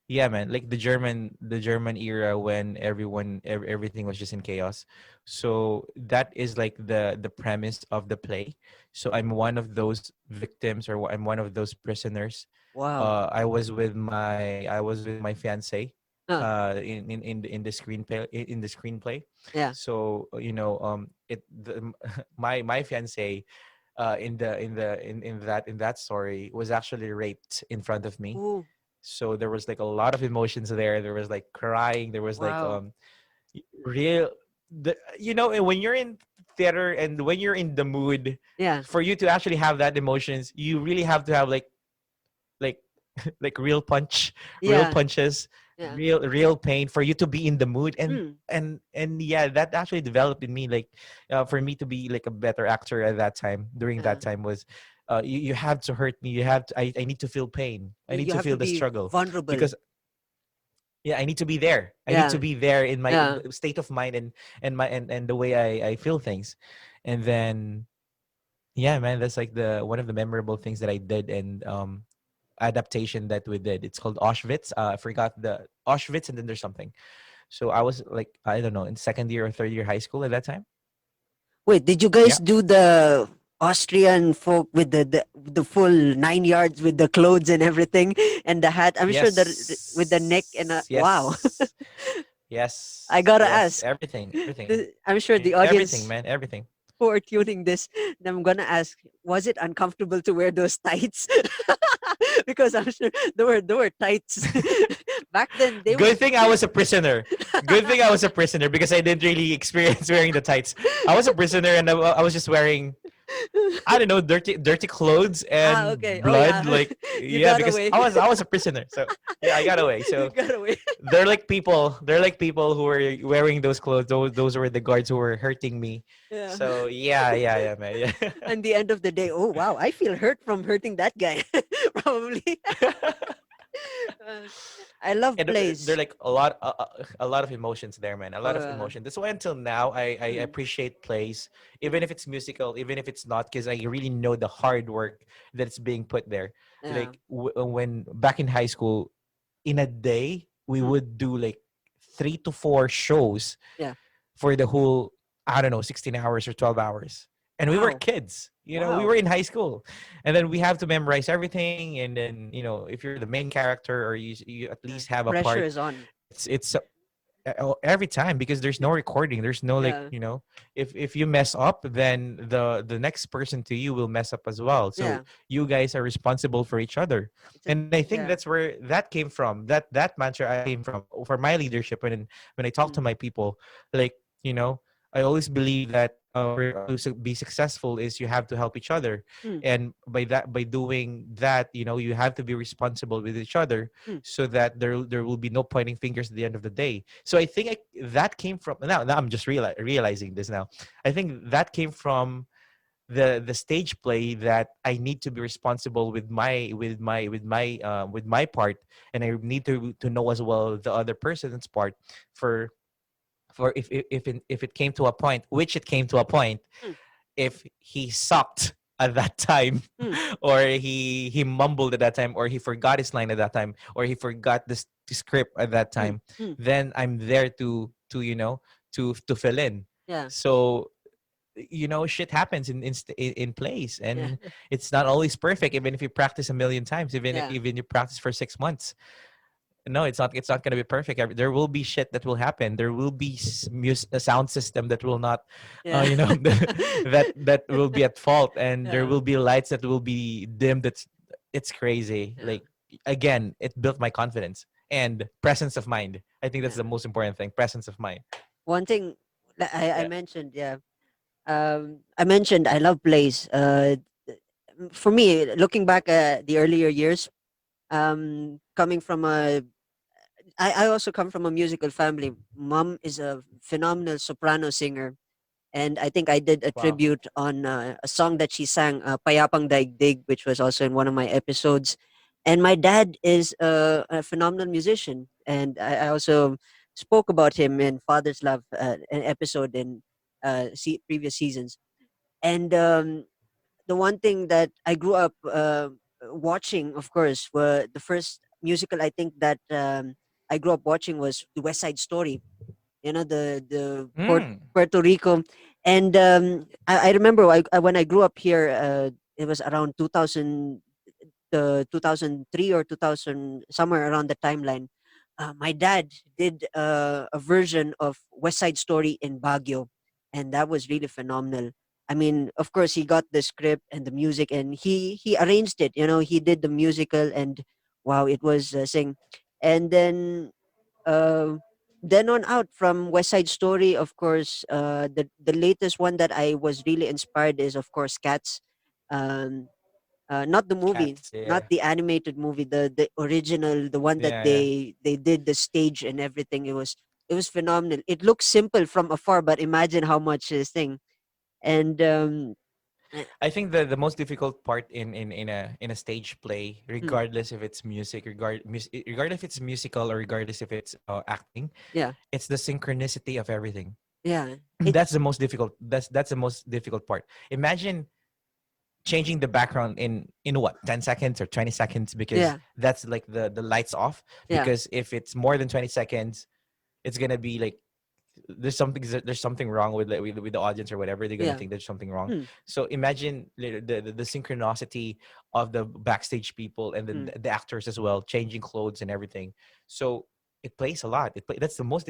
Speaker 3: yeah, man, like the German era when everything was just in chaos. So that is like the premise of the play. So I'm one of those victims, or I'm one of those prisoners.
Speaker 2: Wow.
Speaker 3: I was with my fiance
Speaker 2: Huh.
Speaker 3: in the screenplay,
Speaker 2: Yeah.
Speaker 3: So my fiance in that story was actually raped in front of me.
Speaker 2: Ooh.
Speaker 3: So there was like a lot of emotions there. There was like crying, there was like
Speaker 2: Wow.
Speaker 3: real, and when you're in theater and when you're in the mood,
Speaker 2: Yeah.
Speaker 3: for you to actually have that emotions, you really have to have like like real
Speaker 2: Yeah.
Speaker 3: punches,
Speaker 2: Yeah.
Speaker 3: real pain for you to be in the mood. and
Speaker 2: Mm.
Speaker 3: and and yeah, that actually developed in me, like for me to be like a better actor at that time, during
Speaker 2: Yeah.
Speaker 3: that time, was you have to hurt me. You have to. I need to feel pain. I need
Speaker 2: You
Speaker 3: to
Speaker 2: have to
Speaker 3: feel the
Speaker 2: be
Speaker 3: struggle
Speaker 2: vulnerable.
Speaker 3: because yeah, I need to be there. I need to
Speaker 2: Yeah,
Speaker 3: be there in my
Speaker 2: yeah.
Speaker 3: state of mind and the way I feel things, and then yeah, man, that's like the one of the memorable things that I did and adaptation that we did. It's called Auschwitz. I forgot the Auschwitz, and then there's something. So I was like, I don't know, in second year or third year high school at that time.
Speaker 2: Wait, did you
Speaker 3: Yeah.
Speaker 2: guys do the Austrian folk with the full 9 yards with the clothes and everything and the hat? I'm sure that with the neck and
Speaker 3: Yes.
Speaker 2: wow.
Speaker 3: Yes.
Speaker 2: I
Speaker 3: Yes.
Speaker 2: gotta
Speaker 3: Yes.
Speaker 2: ask.
Speaker 3: Everything. Everything.
Speaker 2: I'm sure the
Speaker 3: Everything,
Speaker 2: audience
Speaker 3: man. Everything.
Speaker 2: who are tuning this, I'm gonna ask, was it uncomfortable to wear those tights? Because I'm sure there were tights back then. They were.
Speaker 3: Good thing I was a prisoner. Good thing I was a prisoner because I didn't really experience wearing the tights. I was a prisoner and I was just wearing I don't know, dirty clothes and
Speaker 2: Okay. Oh
Speaker 3: blood.
Speaker 2: yeah,
Speaker 3: Like
Speaker 2: you
Speaker 3: yeah,
Speaker 2: got
Speaker 3: because
Speaker 2: away.
Speaker 3: I was a prisoner. So yeah, I got away.
Speaker 2: You
Speaker 3: So
Speaker 2: got away.
Speaker 3: they're like people who were wearing those clothes. Those were the guards who were hurting me.
Speaker 2: Yeah.
Speaker 3: So yeah, man. Yeah.
Speaker 2: And the end of the day, oh wow, I feel hurt from hurting that guy. Probably. Uh, I love
Speaker 3: And they're
Speaker 2: plays.
Speaker 3: like a lot of emotions there, man. A lot
Speaker 2: Oh
Speaker 3: of
Speaker 2: yeah.
Speaker 3: emotion. That's why until now I
Speaker 2: Mm,
Speaker 3: appreciate plays, even
Speaker 2: mm,
Speaker 3: if it's musical, even if it's not, because I really know the hard work that's being put there.
Speaker 2: yeah.
Speaker 3: Like when back in high school, in a day we
Speaker 2: Mm,
Speaker 3: would do like 3 to 4 shows
Speaker 2: yeah.
Speaker 3: for the whole, I don't know, 16 hours or 12 hours. And we were
Speaker 2: Wow.
Speaker 3: kids, we
Speaker 2: Wow.
Speaker 3: were in high school. And then we have to memorize everything. And then, if you're the main character or you at
Speaker 2: Yeah.
Speaker 3: least have a
Speaker 2: Pressure
Speaker 3: part,
Speaker 2: is on.
Speaker 3: it's every time because there's no recording. There's no like,
Speaker 2: Yeah.
Speaker 3: if you mess up, then the next person to you will mess up as well. So
Speaker 2: Yeah.
Speaker 3: you guys are responsible for each other.
Speaker 2: It's a
Speaker 3: And I think that's
Speaker 2: yeah.
Speaker 3: where that came from. That mantra I came from for my leadership when I talk to
Speaker 2: Mm,
Speaker 3: my people. Like, I always believe that to be successful is you have to help each other.
Speaker 2: mm,
Speaker 3: And by doing that, you have to be responsible with each other,
Speaker 2: mm,
Speaker 3: so that there will be no pointing fingers at the end of the day. So I think that came from, now I'm just realizing this now. I think that came from the stage play, that I need to be responsible with my part, and I need to know as well the other person's part, for if it came to a point, which it came to a point,
Speaker 2: mm,
Speaker 3: if he sucked at that time,
Speaker 2: mm,
Speaker 3: or he mumbled at that time, or he forgot his line at that time, or he forgot the script at that
Speaker 2: mm,
Speaker 3: time,
Speaker 2: mm.
Speaker 3: then I'm there to fill in.
Speaker 2: Yeah.
Speaker 3: So shit happens in plays,
Speaker 2: Yeah.
Speaker 3: and it's not always perfect, even if you practice a million times, even
Speaker 2: Yeah.
Speaker 3: even you practice for 6 months. No, it's not going to be perfect. There will be shit that will happen. There will be a sound system that will not,
Speaker 2: Yeah.
Speaker 3: that will be at fault, and there
Speaker 2: Yeah.
Speaker 3: will be lights that will be dimmed. It's crazy.
Speaker 2: Yeah.
Speaker 3: Like, again, it built my confidence and presence of mind. I think that's
Speaker 2: Yeah.
Speaker 3: the most important thing. Presence of mind.
Speaker 2: One thing that I
Speaker 3: Yeah.
Speaker 2: mentioned, yeah. I mentioned I love plays. For me, looking back at the earlier years, coming from I also come from a musical family. Mom is a phenomenal soprano singer, and I think I did a
Speaker 3: Wow.
Speaker 2: tribute on a song that she sang, "Payapang Daigdig," which was also in one of my episodes. And my dad is a phenomenal musician, and I also spoke about him in Father's Love, an episode in previous seasons. And the one thing that I grew up watching, of course, were the first musical I think that I grew up watching was the West Side Story. The
Speaker 3: Mm.
Speaker 2: Puerto Rico, and I remember when I grew up here, it was around 2000, 2003 or 2000, somewhere around the timeline. My dad did a version of West Side Story in Baguio, and that was really phenomenal. I mean, of course, he got the script and the music, and he arranged it. He did the musical, and wow, it was sing. And uh, then on out from West Side Story, of course, the latest one that I was really inspired is, of course, Cats. Um, not the movie,
Speaker 3: Cats. Yeah.
Speaker 2: not the animated movie, the original, the one that
Speaker 3: Yeah. Yeah.
Speaker 2: they did the stage and everything. It was phenomenal. It looks simple from afar, but imagine how much this thing. And Uh,
Speaker 3: I think the most difficult part in a stage play,
Speaker 2: mm,
Speaker 3: regardless if it's music, regardless if it's musical or regardless if it's acting,
Speaker 2: yeah,
Speaker 3: it's the synchronicity of everything.
Speaker 2: yeah, it,
Speaker 3: That's the most difficult. That's the most difficult part. Imagine changing the background in what 10 seconds or 20 seconds, because
Speaker 2: yeah,
Speaker 3: that's like the lights off.
Speaker 2: yeah,
Speaker 3: Because if it's more than 20 seconds, it's gonna be like there's something wrong with, like, with the audience or whatever. They're gonna
Speaker 2: yeah,
Speaker 3: think there's something wrong.
Speaker 2: mm,
Speaker 3: So imagine the synchronicity of the backstage people and then
Speaker 2: mm,
Speaker 3: the actors as well, changing clothes and everything. So it plays a lot. That's the most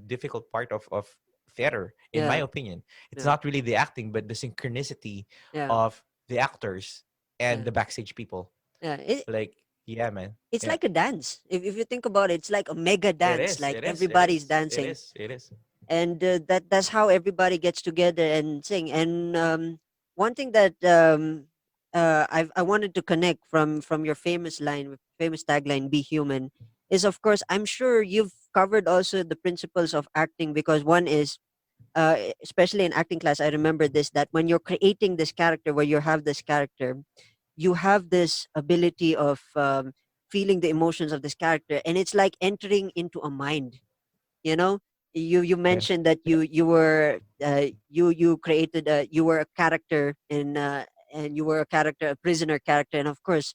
Speaker 3: difficult part of theater, in my
Speaker 2: yeah,
Speaker 3: opinion. It's
Speaker 2: yeah,
Speaker 3: not really the acting, but the synchronicity
Speaker 2: yeah,
Speaker 3: of the actors and
Speaker 2: yeah,
Speaker 3: the backstage people.
Speaker 2: yeah.
Speaker 3: Like, yeah, man.
Speaker 2: It's
Speaker 3: Yeah.
Speaker 2: like a dance. If you think about it, it's like a mega
Speaker 3: It
Speaker 2: dance.
Speaker 3: is.
Speaker 2: Like
Speaker 3: It is. It
Speaker 2: everybody's
Speaker 3: is. It
Speaker 2: dancing,
Speaker 3: is. It is.
Speaker 2: and that's how everybody gets together and sing. And one thing that I wanted to connect from your famous line, famous tagline, "Be human," is of course I'm sure you've covered also the principles of acting, because one is especially in acting class, I remember this, that when you're creating this character, where you have this character, you have this ability of feeling the emotions of this character, and it's like entering into a mind. You know, you
Speaker 3: Yeah.
Speaker 2: mentioned that
Speaker 3: Yeah.
Speaker 2: you were you created you were a character in and you were a character, a prisoner character, and of course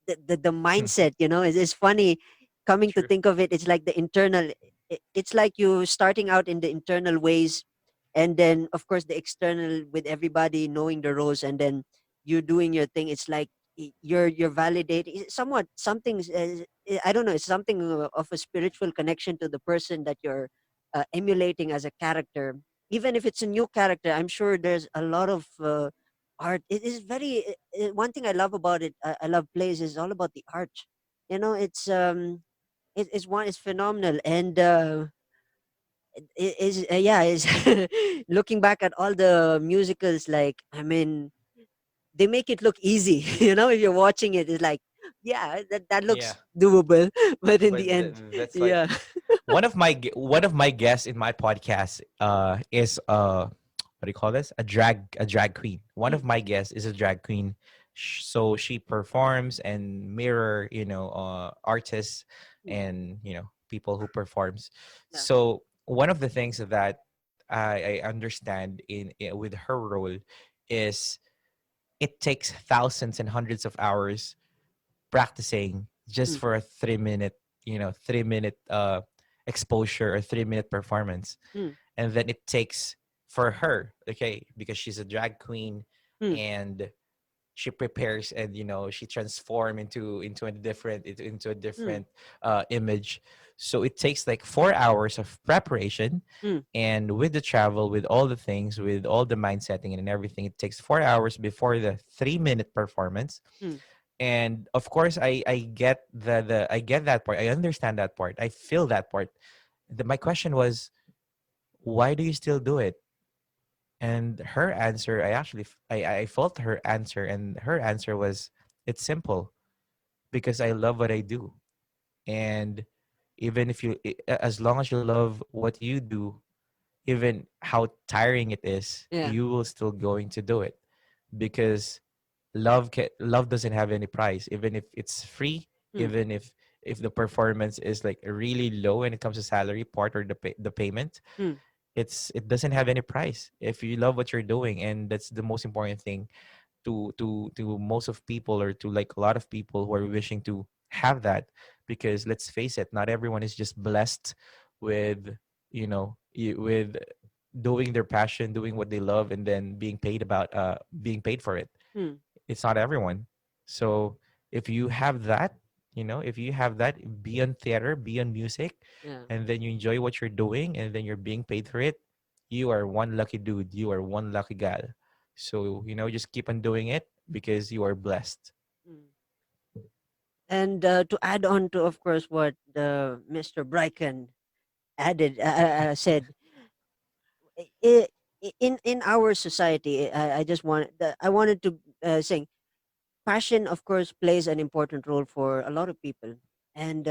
Speaker 2: the mindset, is funny. Coming to
Speaker 3: True.
Speaker 2: think of it, it's like the internal, it's like you starting out in the internal ways, and then of course the external, with everybody knowing the roles, and then you doing your thing. It's like you're validating somewhat something. I don't know, it's something of a spiritual connection to the person that you're emulating as a character. Even if it's a new character, I'm sure there's a lot of art. It is very one thing I love about it. I love plays is all about the art. It's it's phenomenal, and it is yeah, is looking back at all the musicals. Like, I mean, they make it look easy. If you're watching it, it's like, yeah, that
Speaker 3: Yeah.
Speaker 2: looks doable, but in the
Speaker 3: But
Speaker 2: end,
Speaker 3: that's like
Speaker 2: yeah.
Speaker 3: one of my guests in my podcast is what do you call this, a drag queen. One of
Speaker 2: Mm,
Speaker 3: my guests is a drag queen. So she performs and mirror, artists
Speaker 2: mm,
Speaker 3: and, people who performs.
Speaker 2: yeah.
Speaker 3: So one of the things that I understand with her role is it takes thousands and hundreds of hours practicing just
Speaker 2: Mm,
Speaker 3: for a 3 minute, 3 minute exposure or 3 minute performance.
Speaker 2: mm,
Speaker 3: And then it takes for her, okay, because she's a drag queen,
Speaker 2: mm,
Speaker 3: and she prepares and, she transform into a
Speaker 2: mm,
Speaker 3: different image. So it takes like 4 hours of preparation,
Speaker 2: mm,
Speaker 3: and with the travel, with all the things, with all the mind setting and everything, it takes 4 hours before the 3 minute performance.
Speaker 2: mm,
Speaker 3: And of course, I get I get that part, I understand that part, I feel that part. My question was, why do you still do it? And her answer, I actually I felt her answer, and her answer was, it's simple, because I love what I do. And even if as long as you love what you do, even how tiring it is,
Speaker 2: yeah.
Speaker 3: you will still going to do it, because love doesn't have any price, even if it's free,
Speaker 2: Mm,
Speaker 3: even if the performance is like really low when it comes to salary part or the payment.
Speaker 2: mm,
Speaker 3: It doesn't have any price if you love what you're doing, and that's the most important thing to most of people, or to like a lot of people who are wishing to have that. Because let's face it, not everyone is just blessed with, with doing their passion, doing what they love, and then being paid for it.
Speaker 2: mm,
Speaker 3: It's not everyone. So if you have that, if you have that, be on theater, be on music,
Speaker 2: yeah.
Speaker 3: and then you enjoy what you're doing, and then you're being paid for it, you are one lucky dude, you are one lucky gal. So, just keep on doing it because you are blessed.
Speaker 2: Mm. And to add on to, of course, what Mr. Brycan said, i- in our society, I just I wanted to say, passion, of course, plays an important role for a lot of people, and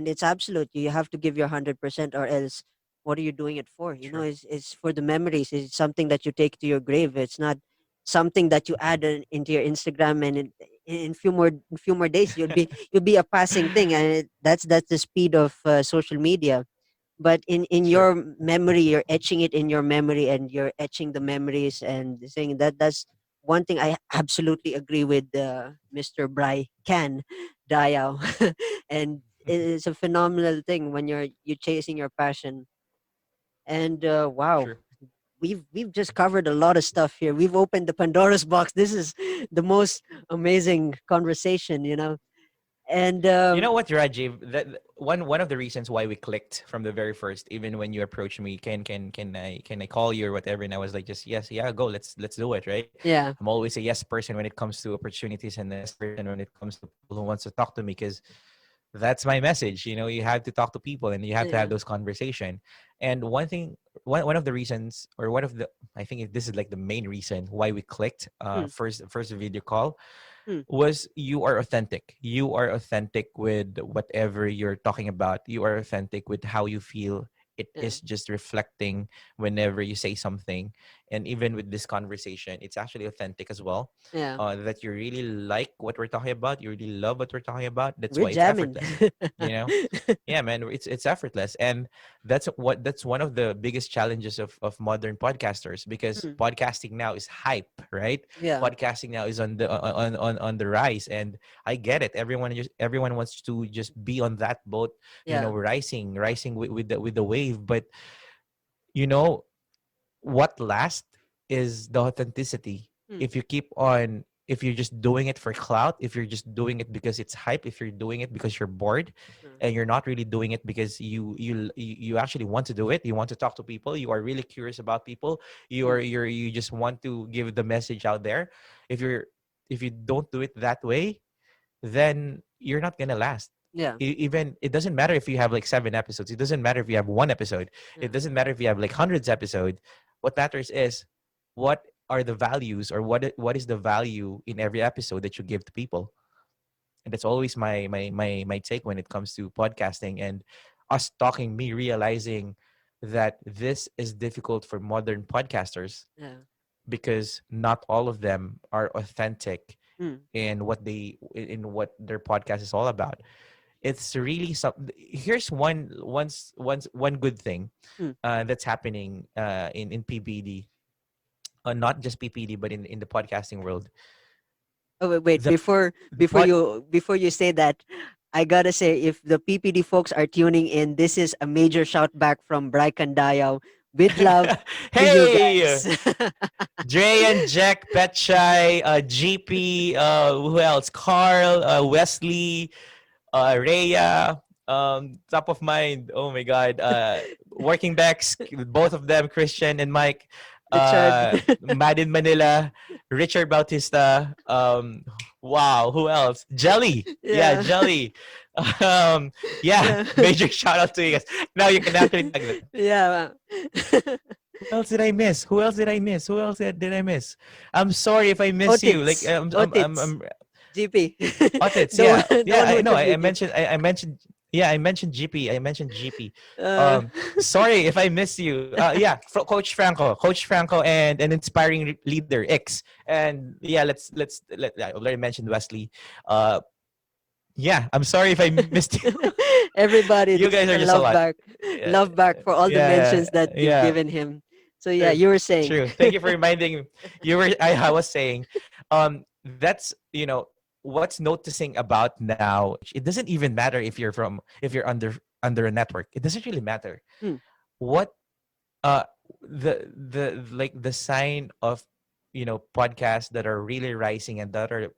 Speaker 2: it's absolute. You have to give your 100%, or else, what are you doing it for?
Speaker 3: True.
Speaker 2: It's for the memories. It's something that you take to your grave. It's not. something that you add into your Instagram, and in few more days you'll be a passing thing, and that's the speed of social media. But in
Speaker 3: Sure.
Speaker 2: your memory, you're etching it in your memory, and you're etching the memories and saying that's one thing I absolutely agree with Mr. Brycan Dayao. And it's a phenomenal thing when you're chasing your passion. And wow,
Speaker 3: Sure.
Speaker 2: we've just covered a lot of stuff here. We've opened the Pandora's box. This is the most amazing conversation. And
Speaker 3: You know what, Rajiv? One of the reasons why we clicked from the very first, even when you approached me, can I call you or whatever, and I was like, just yes, yeah, go, let's do it, right?
Speaker 2: yeah,
Speaker 3: I'm always a yes person when it comes to opportunities, and a yes person when it comes to people who wants to talk to me, because that's my message. You have to talk to people and you have to have
Speaker 2: yeah,
Speaker 3: those conversation. And one thing, one of the reasons, or one of the, I think this is like the main reason why we clicked
Speaker 2: mm,
Speaker 3: first video call,
Speaker 2: mm,
Speaker 3: was you are authentic. You are authentic with whatever you're talking about. You are authentic with how you feel. It
Speaker 2: yeah,
Speaker 3: is just reflecting whenever you say something. And even with this conversation, it's actually authentic as well.
Speaker 2: yeah.
Speaker 3: That you really like what we're talking about. You really love what we're talking about. That's
Speaker 2: We're
Speaker 3: why it's
Speaker 2: jamming.
Speaker 3: effortless. You know? Yeah, man, it's effortless. And that's one of the biggest challenges of modern podcasters, because
Speaker 2: Mm,
Speaker 3: podcasting now is hype, right?
Speaker 2: yeah,
Speaker 3: Podcasting now is on the rise, and I get it. Everyone wants to just be on that boat,
Speaker 2: yeah,
Speaker 3: rising with the wave. But you know what lasts is the authenticity.
Speaker 2: mm,
Speaker 3: If you're just doing it for clout, if you're just doing it because it's hype, if you're doing it because you're bored,
Speaker 2: mm,
Speaker 3: and you're not really doing it because you actually want to do it, you want to talk to people, you are really curious about people,
Speaker 2: mm,
Speaker 3: you just want to give the message out there. If you don't do it that way, then you're not gonna last.
Speaker 2: yeah,
Speaker 3: Even it doesn't matter if you have like 7 episodes. It doesn't matter if you have one episode.
Speaker 2: yeah,
Speaker 3: It doesn't matter if you have like hundreds episode. What matters is what are the values, or what is the value in every episode that you give to people. And that's always my take when it comes to podcasting, and us talking, me realizing that this is difficult for modern podcasters,
Speaker 2: yeah,
Speaker 3: because not all of them are authentic
Speaker 2: mm,
Speaker 3: in what their podcast is all about. It's really some. Here's one good thing
Speaker 2: mm.
Speaker 3: that's happening in PPD, not just PPD, but in the podcasting world.
Speaker 2: Oh, wait,
Speaker 3: The the
Speaker 2: before
Speaker 3: pod.
Speaker 2: you say that, I gotta say, if the PPD folks are tuning in, this is a major shout back from Brycan Dayao with love to you
Speaker 3: Hey,
Speaker 2: guys.
Speaker 3: Dre and Jack, Petchai, GP, who else? Carl, Wesley, Rhea, top of mind. Oh my God. Working backs, both of them, Christian and Mike.
Speaker 2: Richard.
Speaker 3: Mad in Manila, Richard Bautista. Wow, who else? Jelly. Yeah,
Speaker 2: Yeah.
Speaker 3: Jelly. Um, yeah,
Speaker 2: Yeah.
Speaker 3: major shout out to you guys. Now you can actually tag them.
Speaker 2: Yeah.
Speaker 3: Who else did I miss? Who else did I miss? Who else did I miss? I'm sorry if I miss you. Like
Speaker 2: Otits. Otits. GP.
Speaker 3: Otits,
Speaker 2: the
Speaker 3: yeah,
Speaker 2: one the
Speaker 3: yeah.
Speaker 2: one
Speaker 3: I
Speaker 2: who
Speaker 3: know. I
Speaker 2: contributes.
Speaker 3: mentioned. I mentioned. Yeah, I mentioned GP. I mentioned GP.
Speaker 2: Uh,
Speaker 3: Sorry if I miss you. Yeah, Coach Franco, and an inspiring leader X. And yeah, I already mentioned Wesley. Uh, yeah, I'm sorry if I missed you.
Speaker 2: everybody,
Speaker 3: You
Speaker 2: this is
Speaker 3: guys are
Speaker 2: a
Speaker 3: just a lot. Yeah,
Speaker 2: love back for all the
Speaker 3: yeah,
Speaker 2: mentions that you've
Speaker 3: yeah.
Speaker 2: given him. So yeah,
Speaker 3: True,
Speaker 2: you were saying.
Speaker 3: true. Thank you for reminding me. I was saying, that's what's noticing about now. It doesn't even matter if you're under a network. It doesn't really matter.
Speaker 2: Hmm,
Speaker 3: What uh the like the sign of podcasts that are really rising and that are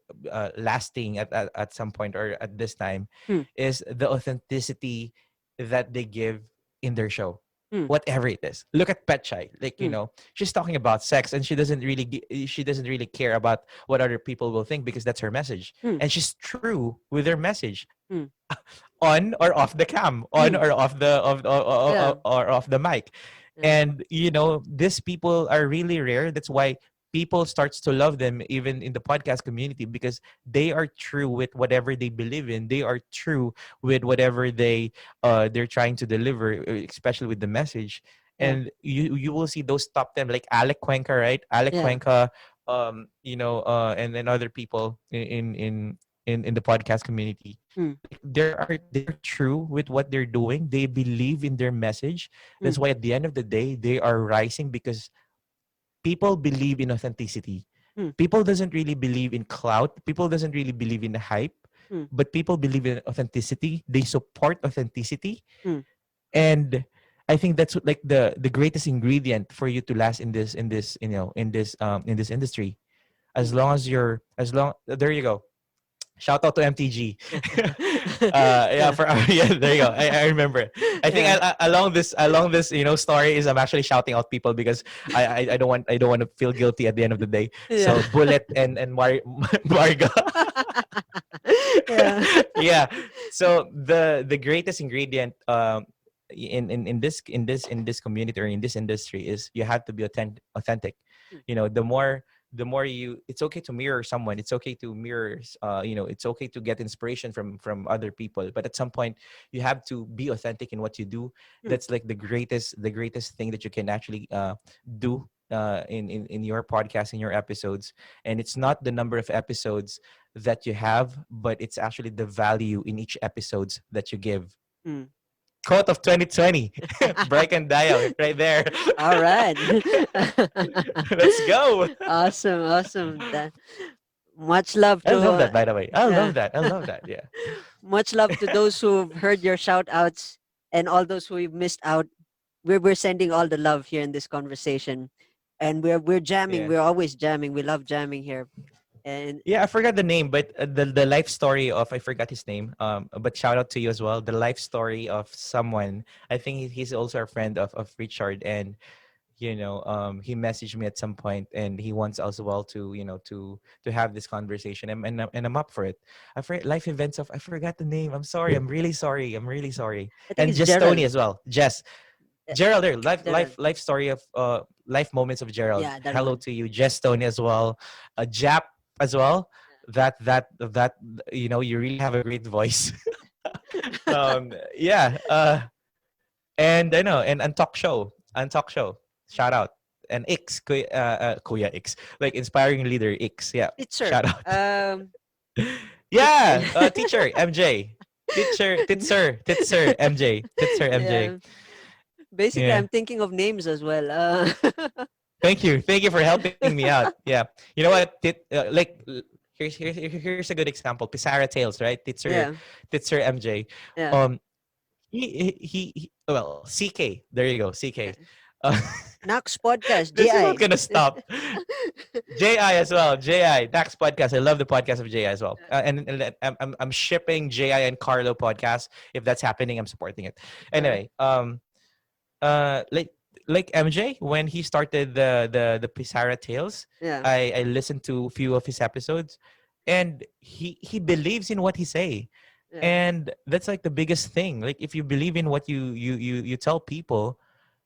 Speaker 3: lasting at some point or at this time
Speaker 2: hmm,
Speaker 3: is the authenticity that they give in their show,
Speaker 2: hmm,
Speaker 3: whatever it is. Look at Pet Chai. Like,
Speaker 2: hmm,
Speaker 3: she's talking about sex, and she doesn't really care about what other people will think, because that's her message,
Speaker 2: hmm,
Speaker 3: and she's true with her message,
Speaker 2: hmm,
Speaker 3: on or off the cam, on
Speaker 2: hmm.
Speaker 3: or off
Speaker 2: Yeah,
Speaker 3: or off the mic.
Speaker 2: yeah,
Speaker 3: And these people are really rare. That's why people starts to love them even in the podcast community, because they are true with whatever they believe in. They are true with whatever they're trying to deliver, especially with the message.
Speaker 2: yeah,
Speaker 3: And you will see those top 10, like Alec Cuenca, right? Alec
Speaker 2: yeah.
Speaker 3: Cuenca, and then other people in the podcast community,
Speaker 2: Mm,
Speaker 3: like they're true with what they're doing. They believe in their message. That's
Speaker 2: mm,
Speaker 3: why at the end of the day, they are rising because people believe in authenticity.
Speaker 2: mm,
Speaker 3: People doesn't really believe in clout. People doesn't really believe in the hype,
Speaker 2: mm,
Speaker 3: but people believe in authenticity. They support authenticity,
Speaker 2: mm,
Speaker 3: and I think that's like the greatest ingredient for you to last in this industry. As
Speaker 2: mm.
Speaker 3: long as you're as long there you go. Shout out to MTG. Yeah,
Speaker 2: Yeah.
Speaker 3: for yeah, there you go. I remember. I think
Speaker 2: Yeah.
Speaker 3: along this story is I'm actually shouting out people because I don't want to feel guilty at the end of the day.
Speaker 2: Yeah.
Speaker 3: So Bullet and Marga.
Speaker 2: Yeah.
Speaker 3: Yeah. So the greatest ingredient in this community or in this industry is you have to be authentic. The more you, it's okay to mirror someone, it's okay to mirror it's okay to get inspiration from other people, but at some point you have to be authentic in what you do.
Speaker 2: Mm,
Speaker 3: That's like the greatest thing that you can actually do in your podcast, in your episodes. And it's not the number of episodes that you have, but it's actually the value in each episodes that you give.
Speaker 2: mm.
Speaker 3: Quote of 2020. Brycan Dayao right there.
Speaker 2: All right.
Speaker 3: Let's go.
Speaker 2: Awesome, awesome. Much love
Speaker 3: I love
Speaker 2: to
Speaker 3: that, by the way. I love
Speaker 2: yeah.
Speaker 3: that. I love that. Yeah.
Speaker 2: Much love to those who've heard your shout outs and all those who you've missed out. We're sending all the love here in this conversation. And we're jamming.
Speaker 3: Yeah.
Speaker 2: We're always jamming. We love jamming here. And
Speaker 3: Yeah, I forgot the name, but the life story of, I forgot his name. But shout out to you as well. The life story of someone. I think he's also a friend of Richard, and he messaged me at some point, and he wants as well to have this conversation, and I'm up for it. I forget life events of, I forgot the name. I'm sorry. I'm really sorry. I'm really sorry.
Speaker 2: I think
Speaker 3: And
Speaker 2: it's
Speaker 3: just Tony
Speaker 2: Gerald.
Speaker 3: as well. Jess.
Speaker 2: Uh,
Speaker 3: Gerald there, life
Speaker 2: Gerald.
Speaker 3: life life story of life moments of Gerald.
Speaker 2: Yeah, that
Speaker 3: Hello
Speaker 2: one.
Speaker 3: to you, Jess Tony as well. Jap as well. That you really have a great voice. Yeah. And I know, and talk show. Shout out. And X, Kuya X, like inspiring leader X. Yeah,
Speaker 2: It's sir.
Speaker 3: shout out.
Speaker 2: It's
Speaker 3: Yeah, teacher MJ, titser MJ, titser MJ.
Speaker 2: yeah. Basically,
Speaker 3: Yeah.
Speaker 2: I'm thinking of names as well.
Speaker 3: Thank you for helping me out. Yeah, you know what? Here's a good example. Pisara Tales, right?
Speaker 2: Yeah,
Speaker 3: Titser MJ.
Speaker 2: yeah.
Speaker 3: Um, well, CK. There you go, CK. Uh,
Speaker 2: Knox podcast,
Speaker 3: this is
Speaker 2: GI.
Speaker 3: not gonna stop. JI as well. JI Dax podcast. I love the podcast of JI as well. And I'm shipping JI and Carlo podcast. If that's happening, I'm supporting it. Anyway, like MJ when he started the Pisara Tales,
Speaker 2: Yeah,
Speaker 3: I listened to a few of his episodes, and he believes in what he say,
Speaker 2: yeah,
Speaker 3: and that's like the biggest thing. Like if you believe in what you tell people,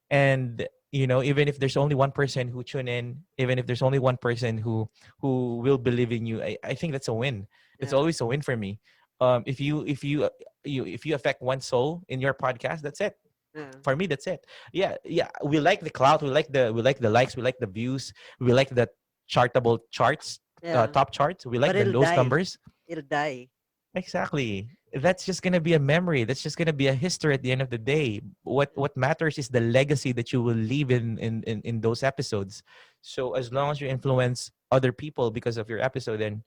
Speaker 3: and even if there's only one person who tune in, even if there's only one person who will believe in you, I think that's a win. It's
Speaker 2: yeah,
Speaker 3: always a win for me. If you affect one soul in your podcast, that's it.
Speaker 2: yeah,
Speaker 3: For me, that's it. Yeah, yeah, we like the clout, we like the likes, we like the views, we like the chartable charts,
Speaker 2: yeah.
Speaker 3: top charts, we like
Speaker 2: But it'll
Speaker 3: those
Speaker 2: die.
Speaker 3: numbers.
Speaker 2: It'll die.
Speaker 3: Exactly. That's just gonna be a memory. That's just gonna be a history at the end of the day. What matters is the legacy that you will leave in those episodes. So as long as you influence other people because of your episode, then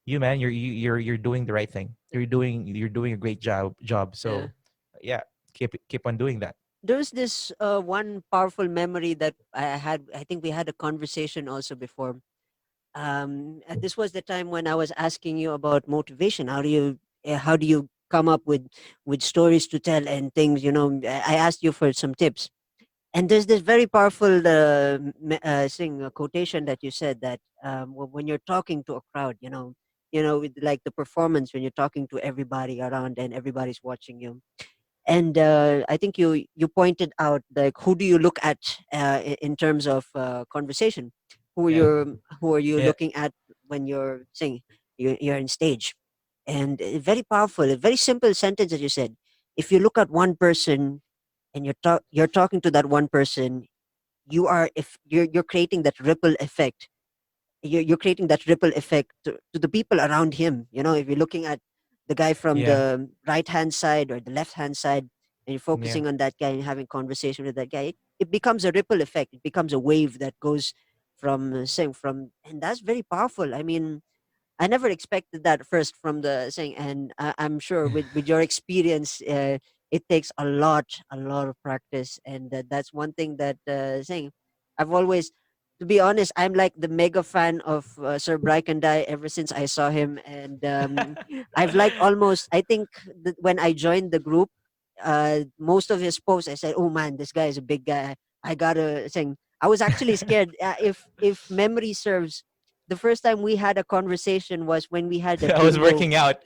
Speaker 3: man, you're doing the right thing. You're doing a great job.
Speaker 2: Yeah.
Speaker 3: So yeah, keep on doing that.
Speaker 2: There's this one powerful memory that I had. I think we had a conversation also before. This was the time when I was asking you about motivation. How do you come up with stories to tell and things? I asked you for some tips. And there's this very powerful quotation that you said that when you're talking to a crowd, with like the performance when you're talking to everybody around and everybody's watching you. And I think you pointed out like who do you look at in terms of conversation? Who are
Speaker 3: Yeah.
Speaker 2: you who are you
Speaker 3: Yeah.
Speaker 2: looking at when you're saying you're in stage? And very powerful, a very simple sentence that you said. If you look at one person and you're talking to that one person, you're creating that ripple effect you're creating that ripple effect to the people around him. If you're looking at the guy from
Speaker 3: Yeah.
Speaker 2: the right hand side or the left hand side, and you're
Speaker 3: Yeah.
Speaker 2: focusing on that guy and having conversation with that guy, it becomes a ripple effect. It becomes a wave that goes from saying from, and that's very powerful. I mean, I never expected that first from the saying, and I'm sure with your experience, it takes a lot of practice, and that's one thing that saying. I've always, to be honest, I'm like the mega fan of Sir Brycan Dayao ever since I saw him, and I've liked almost. I think that when I joined the group, most of his posts, I said, "Oh man, this guy is a big guy. I gotta sing." I was actually scared. If memory serves, the first time we had a conversation was when we had a
Speaker 3: I was
Speaker 2: bingo.
Speaker 3: working out.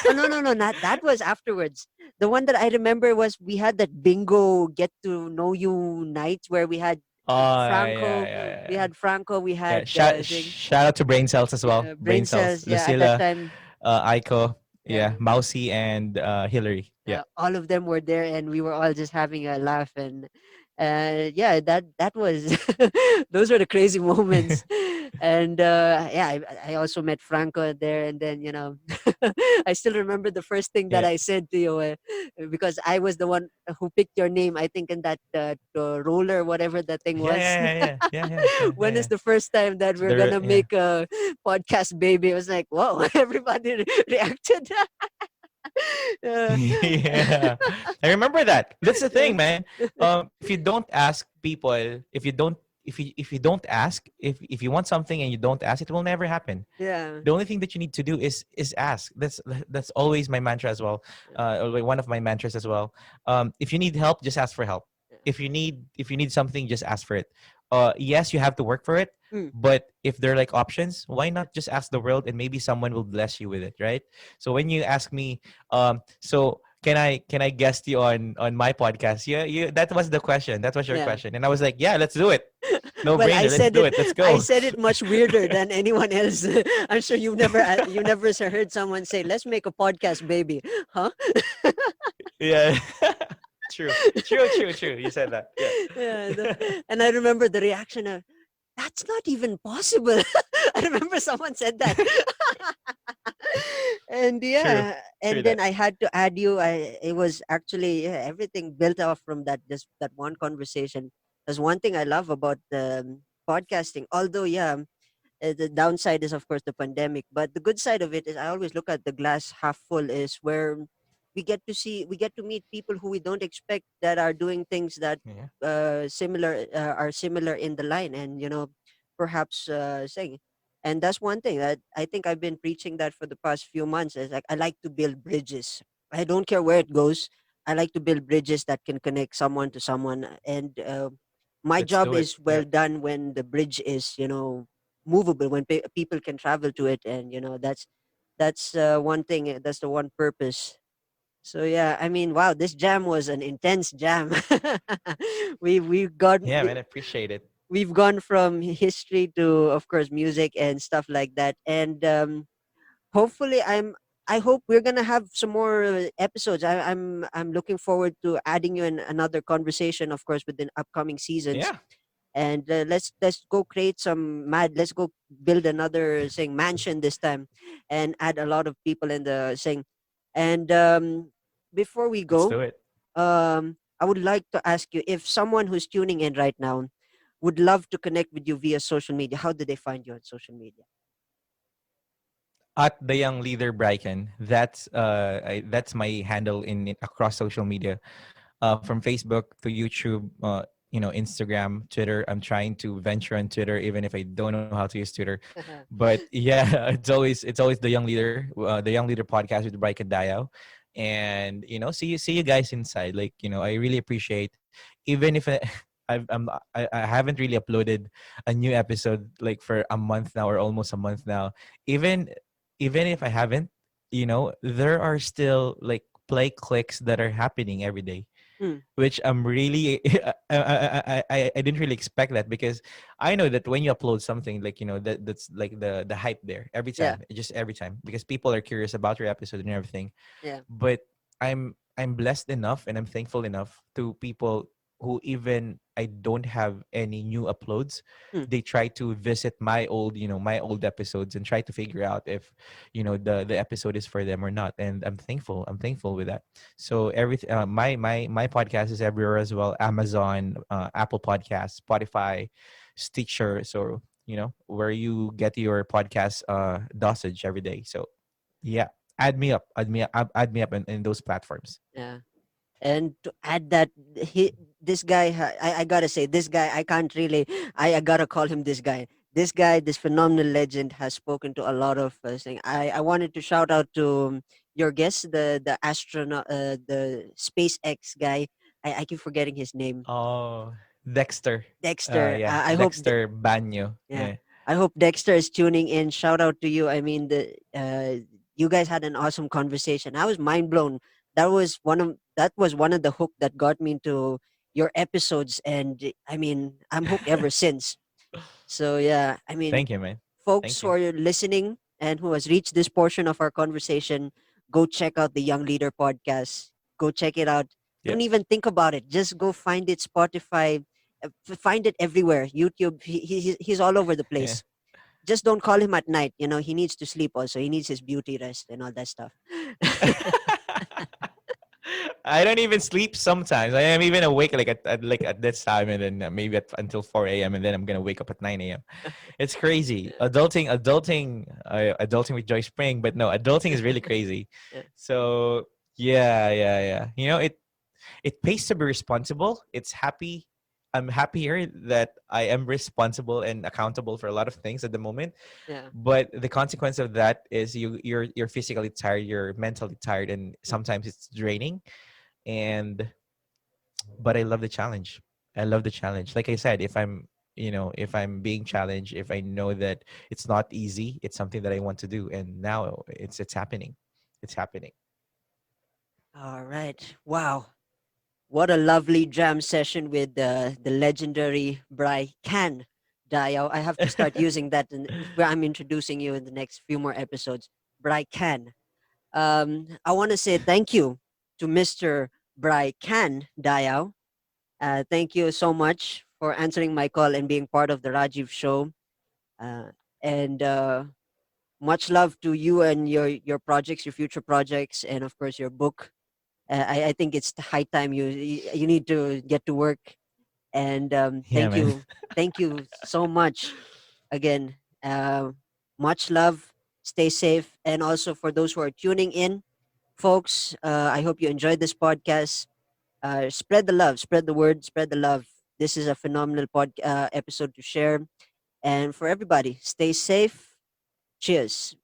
Speaker 2: Oh, no, no, no, not that was afterwards. The one that I remember was we had that bingo get to know you night where we had
Speaker 3: Oh, yeah, yeah,
Speaker 2: Franco,
Speaker 3: yeah,
Speaker 2: we
Speaker 3: yeah.
Speaker 2: had Franco, we
Speaker 3: Yeah,
Speaker 2: had thing,
Speaker 3: shout out to Brain Cells as well. Brain
Speaker 2: brain
Speaker 3: Cells,
Speaker 2: cells. Yeah, at that
Speaker 3: Lucilla,
Speaker 2: time,
Speaker 3: Aiko,
Speaker 2: yeah,
Speaker 3: yeah, Mousy, and Hillary. Yeah.
Speaker 2: all of them were there, and we were all just having a laugh, and yeah, that was those were the crazy moments. And yeah, I also met Franco there, and then I still remember the first thing that
Speaker 3: Yeah.
Speaker 2: I said to you, because I was the one who picked your name, I think, in that roller, whatever that thing
Speaker 3: Yeah,
Speaker 2: was.
Speaker 3: yeah, yeah, yeah, yeah, yeah, yeah,
Speaker 2: When is
Speaker 3: yeah.
Speaker 2: the first time that
Speaker 3: So
Speaker 2: we're gonna
Speaker 3: yeah.
Speaker 2: make a podcast, baby? I was like, whoa, everybody reacted. uh,
Speaker 3: Yeah, I remember that. That's the
Speaker 2: yeah,
Speaker 3: thing, man. If you don't ask people, if you don't ask, if you want something and you don't ask, it will never happen.
Speaker 2: yeah,
Speaker 3: The only thing that you need to do is ask. That's always my mantra as well. Or one of my mantras as well. If you need help, just ask for help. If you need something, just ask for it. Yes, you have to work for it,
Speaker 2: mm,
Speaker 3: but if there are like options, why not just ask the world and maybe someone will bless you with it, right? So when you ask me, so can I guest you on my podcast? Yeah, that was the question. That was your
Speaker 2: yeah.
Speaker 3: question, and I was like, yeah, let's do it. No
Speaker 2: Well, I
Speaker 3: brainer. Let's
Speaker 2: said
Speaker 3: do
Speaker 2: it.
Speaker 3: it. Let's
Speaker 2: I
Speaker 3: go.
Speaker 2: said it much weirder than anyone else. I'm sure you never heard someone say, "Let's make a podcast, baby," huh?
Speaker 3: Yeah. True. True. True. True. You said that. Yeah.
Speaker 2: Yeah, and I remember the reaction of, "That's not even possible." I remember someone said that. And
Speaker 3: True.
Speaker 2: yeah,
Speaker 3: True
Speaker 2: and then
Speaker 3: that.
Speaker 2: I had to add you. It was actually, yeah, everything built off from that, just that one conversation. That's one thing I love about podcasting. Although, yeah, the downside is of course the pandemic, but the good side of it is I always look at the glass half full, is where we get to meet people who we don't expect, that are doing things that
Speaker 3: Yeah.
Speaker 2: are similar in the line, and perhaps saying. And that's one thing that I think I've been preaching that for the past few months, is like, I like to build bridges. I don't care where it goes. I like to build bridges that can connect someone to someone, and my
Speaker 3: Let's
Speaker 2: job
Speaker 3: do it.
Speaker 2: is well
Speaker 3: Yep.
Speaker 2: done when the bridge is movable, when people can travel to it, and that's one thing, that's the one purpose. So yeah, I mean, wow, this jam was an intense jam. We've gone
Speaker 3: Yeah, man. I appreciate it.
Speaker 2: we've gone from history to, of course, music and stuff like that, and hopefully I hope we're gonna have some more episodes. I'm looking forward to adding you in another conversation, of course, within upcoming seasons.
Speaker 3: Yeah.
Speaker 2: And let's go create some mad. Let's go build another saying mansion this time, and add a lot of people in the saying. And before we
Speaker 3: Let's
Speaker 2: go,
Speaker 3: do it.
Speaker 2: I would like to ask you, if someone who's tuning in right now would love to connect with you via social media, how do they find you on social media?
Speaker 3: At the young leader Brycan. That's my handle in across social media. From Facebook to YouTube, Instagram, Twitter. I'm trying to venture on Twitter, even if I don't know how to use Twitter. But yeah, it's always the young leader podcast with Brycan Dayao, and see you guys inside. Like I really appreciate, even if I haven't really uploaded a new episode like for a month now, or almost a month now. Even if I haven't, there are still like play clicks that are happening every day,
Speaker 2: Mm,
Speaker 3: which I'm really I didn't really expect that, because I know that when you upload something, like that's like the hype there every
Speaker 2: yeah,
Speaker 3: time, just every time, because people are curious about your episode and everything.
Speaker 2: yeah,
Speaker 3: But I'm blessed enough, and I'm thankful enough to people who even I don't have any new uploads,
Speaker 2: Hmm.
Speaker 3: they try to visit my old, my old episodes and try to figure out if, the episode is for them or not. And I'm thankful. I'm thankful with that. So my podcast is everywhere as well: Amazon, Apple Podcasts, Spotify, Stitcher. So where you get your podcast dosage every day. So yeah, add me up in those platforms.
Speaker 2: Yeah. And to add that, this guy, I gotta say, this guy, I can't really, I gotta call him this guy. This guy, this phenomenal legend, has spoken to a lot of things. I wanted to shout out to your guest, the astronaut, the SpaceX guy. I keep forgetting his name.
Speaker 3: Oh, Dexter.
Speaker 2: Dexter.
Speaker 3: Yeah,
Speaker 2: I hope
Speaker 3: Dexter Banyo.
Speaker 2: yeah.
Speaker 3: Yeah.
Speaker 2: I hope Dexter is tuning in. Shout out to you. I mean, you guys had an awesome conversation. I was mind blown. That was one of the hook that got me into your episodes, and I mean, I'm hooked ever since. So yeah, I mean,
Speaker 3: Thank you, man.
Speaker 2: folks
Speaker 3: Thank
Speaker 2: who
Speaker 3: you.
Speaker 2: are listening and who has reached this portion of our conversation, go check out the Young Leader podcast. Go check it out.
Speaker 3: Yeah.
Speaker 2: Don't even think about it. Just go find it Spotify, find it everywhere. YouTube. He's all over the
Speaker 3: Yeah.
Speaker 2: place. Just don't call him at night. He needs to sleep also. He needs his beauty rest and all that stuff.
Speaker 3: I don't even sleep sometimes. I am even awake like at this time, and then maybe until 4 a.m. and then I'm gonna wake up at 9 a.m. It's crazy. Adulting with Joy Spring, but no, adulting is really crazy.
Speaker 2: Yeah.
Speaker 3: So yeah. It pays to be responsible. I'm happier that I am responsible and accountable for a lot of things at the moment.
Speaker 2: Yeah.
Speaker 3: But the consequence of that is you're physically tired, you're mentally tired, and sometimes it's draining. And but I love the challenge. I love the challenge. Like I said, if I'm being challenged, if I know that it's not easy, it's something that I want to do, and now it's happening. It's happening.
Speaker 2: All right. Wow. What a lovely jam session with the legendary Brycan Dayao. I have to start using that where I'm introducing you in the next few more episodes. Brycan. I want to say thank you to Mr. Brycan Dayao. Thank you so much for answering my call and being part of the Rajiv show. And much love to you and your projects, your future projects, and of course your book. I think it's the high time you need to get to work. And
Speaker 3: Yeah, man.
Speaker 2: thank you so much again. Much love. Stay safe, and also for those who are tuning in, folks. I hope you enjoyed this podcast. Spread the love, spread the word, spread the love. This is a phenomenal episode to share, and for everybody, stay safe. Cheers.